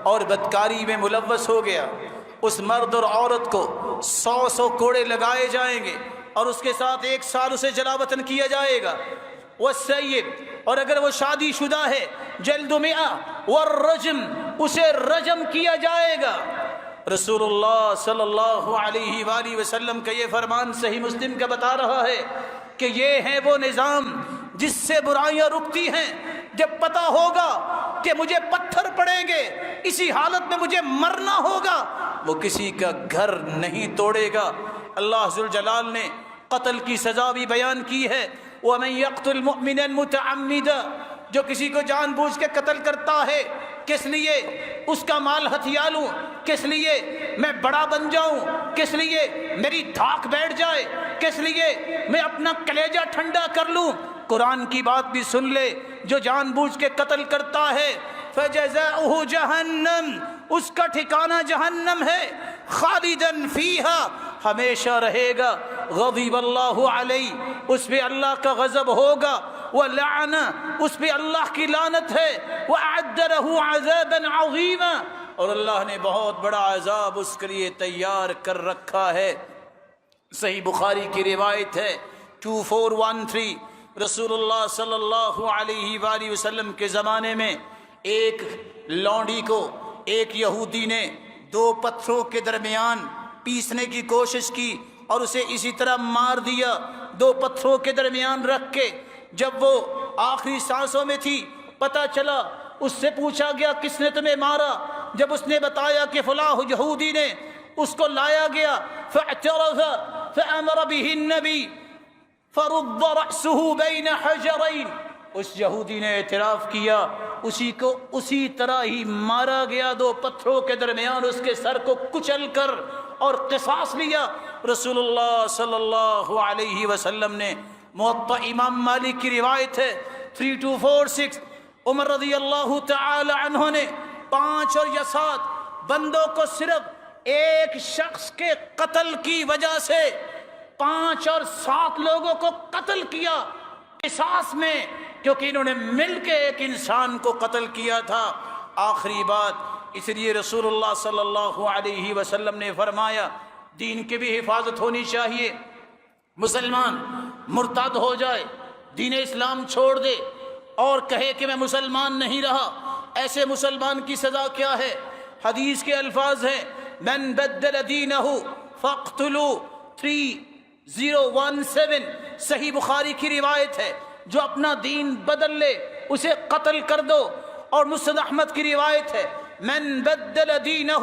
اور بدکاری میں ملوث ہو گیا، اس مرد اور عورت کو 100 کوڑے لگائے جائیں گے اور اس کے ساتھ 1 سال اسے جلاوطن کیا جائے گا۔ والسیب، اور اگر وہ شادی شدہ ہے، جلد 100 والرجم، اسے رجم کیا جائے گا۔ رسول اللہ صلی اللہ علیہ وآلہ وسلم کا یہ فرمان صحیح مسلم کا بتا رہا ہے کہ یہ ہے وہ نظام جس سے برائیاں رکتی ہیں۔ جب پتہ ہوگا کہ مجھے پتھر پڑیں گے، اسی حالت میں مجھے مرنا ہوگا، وہ کسی کا گھر نہیں توڑے گا۔ اللہ ذوالجلال نے قتل کی سزا بھی بیان کی ہے، وَمَن يَقْتُلْ مُؤْمِنًا مُتَعَمِّدًا، جو کسی کو جان بوجھ کے قتل کرتا ہے، کس لیے؟ اس کا مال ہتھیا لوں، کس لیے؟ میں بڑا بن جاؤں، کس لیے؟ میری دھاک بیٹھ جائے، کس لیے؟ میں اپنا کلیجہ ٹھنڈا کر لوں۔ قرآن کی بات بھی سن لے، جو جان بوجھ کے قتل کرتا ہے فَجَزَاؤُهُ جَهَنَّمْ، اس کا ٹھکانہ جہنم ہے، خالداً فِيهَا، ہمیشہ رہے گا۔ غضب اللہ علیہ، اس پہ اللہ کا غضب ہوگا، وَلَعْنَ، اس پہ اللہ کی لعنت ہے، وَأَعَدَّ لَهُ عَذَابًا عَظِيمًا، اور اللہ نے بہت بڑا عذاب اس کے لیے تیار کر رکھا ہے۔ صحیح بخاری کی روایت ہے 2413، رسول اللہ صلی اللہ علیہ وآلہ وسلم کے زمانے میں ایک لونڈی کو ایک یہودی نے 2 پتھروں کے درمیان پیسنے کی کوشش کی اور اسے اسی طرح مار دیا، 2 پتھروں کے درمیان رکھ کے۔ جب وہ آخری سانسوں میں تھی، پتہ چلا، اس سے پوچھا گیا کس نے تمہیں مارا؟ جب اس نے بتایا کہ فلاں یہودی نے، اس کو لایا گیا، فاعترف فامر به النبی فرد رأسه بین حجرین، اس یہودی نے اعتراف کیا، اسی کو اسی طرح ہی مارا گیا، 2 پتھروں کے درمیان اس کے سر کو کچل کر، اور قصاص لیا۔ رسول اللہ صلی اللہ علیہ وسلم نے، موطا امام مالک کی روایت ہے 3246، عمر رضی اللہ تعالی عنہ نے 5 اور یا 7 بندوں کو صرف ایک شخص کے قتل کی وجہ سے 5 اور 7 لوگوں کو قتل کیا قصاص میں، کیونکہ انہوں نے مل کے ایک انسان کو قتل کیا تھا۔ آخری بات، اس لیے رسول اللہ صلی اللہ علیہ وسلم نے فرمایا دین کی بھی حفاظت ہونی چاہیے۔ مسلمان مرتد ہو جائے، دین اسلام چھوڑ دے اور کہے کہ میں مسلمان نہیں رہا، ایسے مسلمان کی سزا کیا ہے؟ حدیث کے الفاظ ہیں، من بدل دینہ فاقتلوا 3017، صحیح بخاری کی روایت ہے، جو اپنا دین بدل لے اسے قتل کر دو۔ اور مسند احمد کی روایت ہے، من بدل دینہ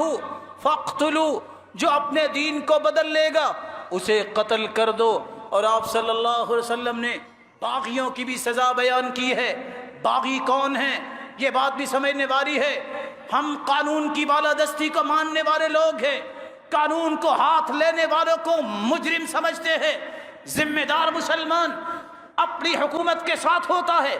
فاقتلوا، جو اپنے دین کو بدل لے گا اسے قتل کر دو۔ اور آپ صلی اللہ علیہ وسلم نے باغیوں کی بھی سزا بیان کی ہے۔ باغی کون ہیں؟ یہ بات بھی سمجھنے والی ہے۔ ہم قانون کی بالادستی کو ماننے والے لوگ ہیں، قانون کو ہاتھ لینے والوں کو مجرم سمجھتے ہیں۔ ذمہ دار مسلمان اپنی حکومت کے ساتھ ہوتا ہے،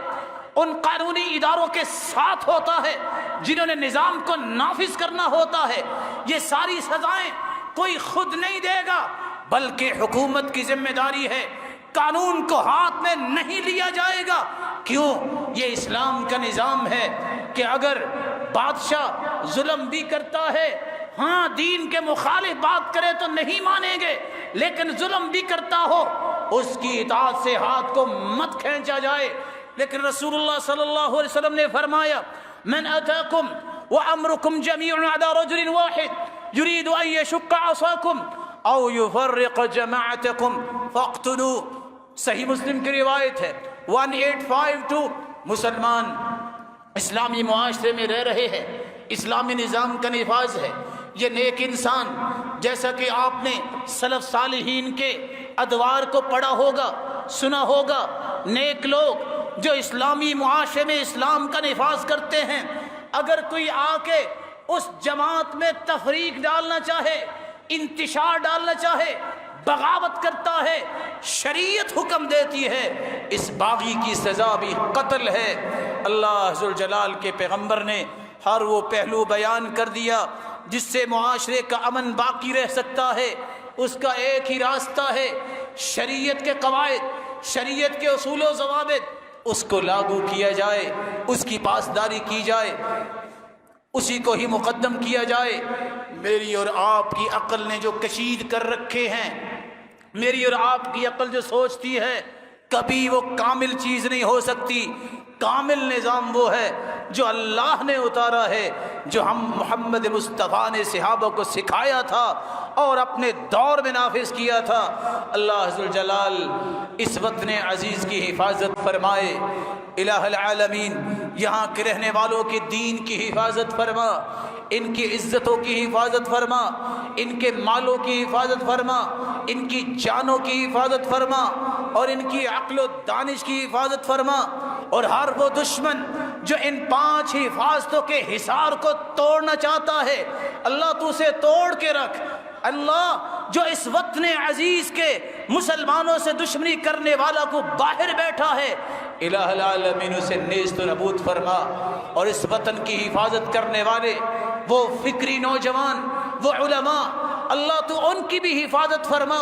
ان قانونی اداروں کے ساتھ ہوتا ہے جنہوں نے نظام کو نافذ کرنا ہوتا ہے۔ یہ ساری سزائیں کوئی خود نہیں دے گا، بلکہ حکومت کی ذمہ داری ہے۔ قانون کو ہاتھ میں نہیں لیا جائے گا۔ کیوں؟ یہ اسلام کا نظام ہے کہ اگر بادشاہ ظلم بھی کرتا ہے، ہاں دین کے مخالف بات کرے تو نہیں مانیں گے، لیکن ظلم بھی کرتا ہو اس کی اطاعت سے ہاتھ کو مت کھینچا جائے۔ لیکن رسول اللہ صلی اللہ علیہ وسلم نے فرمایا، من اتاکم وامرکم جمیع علی رجل واحد یرید ان یشق عصاکم او یفرق جماعتکم فاقتلوا، صحیح مسلم کی روایت ہے 1852۔ مسلمان اسلامی معاشرے میں رہ رہے ہیں، اسلامی نظام کا نفاذ ہے، یہ نیک انسان، جیسا کہ آپ نے سلف صالحین کے ادوار کو پڑھا ہوگا، سنا ہوگا، نیک لوگ جو اسلامی معاشرے میں اسلام کا نفاذ کرتے ہیں، اگر کوئی آ کے اس جماعت میں تفریق ڈالنا چاہے، انتشار ڈالنا چاہے، بغاوت کرتا ہے، شریعت حکم دیتی ہے اس باغی کی سزا بھی قتل ہے۔ اللہ ذوالجلال کے پیغمبر نے ہر وہ پہلو بیان کر دیا جس سے معاشرے کا امن باقی رہ سکتا ہے۔ اس کا ایک ہی راستہ ہے، شریعت کے قواعد، شریعت کے اصول و ضوابط، اس کو لاگو کیا جائے، اس کی پاسداری کی جائے، اسی کو ہی مقدم کیا جائے۔ میری اور آپ کی عقل نے جو کشید کر رکھے ہیں، میری اور آپ کی عقل جو سوچتی ہے، کبھی وہ کامل چیز نہیں ہو سکتی۔ کامل نظام وہ ہے جو اللہ نے اتارا ہے، جو ہم محمد مصطفیٰ نے صحابہ کو سکھایا تھا اور اپنے دور میں نافذ کیا تھا۔ اللہ ذوالجلال اس وطن عزیز کی حفاظت فرمائے۔ الہ العالمین یہاں کے رہنے والوں کے دین کی حفاظت فرما، ان کی عزتوں کی حفاظت فرما، ان کے مالوں کی حفاظت فرما، ان کی جانوں کی حفاظت فرما، اور ان کی عقل و دانش کی حفاظت فرما۔ اور ہر وہ دشمن جو ان 5 حفاظتوں کے حصار کو توڑنا چاہتا ہے، اللہ تو اسے توڑ کے رکھ۔ اللہ جو اس وطن عزیز کے مسلمانوں سے دشمنی کرنے والا کو باہر بیٹھا ہے، الہ العالمین اسے نیست و نبود فرما۔ اور اس وطن کی حفاظت کرنے والے وہ فکری نوجوان، وہ علماء، اللہ تو ان کی بھی حفاظت فرما۔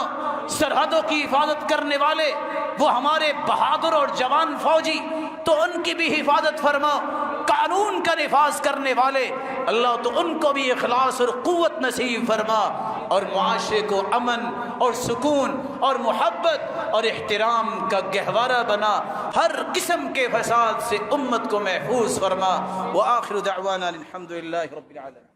سرحدوں کی حفاظت کرنے والے وہ ہمارے بہادر اور جوان فوجی، تو ان کی بھی حفاظت فرما۔ قانون کا نفاذ کرنے والے اللہ تو ان کو بھی اخلاص اور قوت نصیب فرما، اور معاشرے کو امن اور سکون اور محبت اور احترام کا گہوارہ بنا۔ ہر قسم کے فساد سے امت کو محفوظ فرما۔ وآخر دعوانا الحمد للہ رب العالمین۔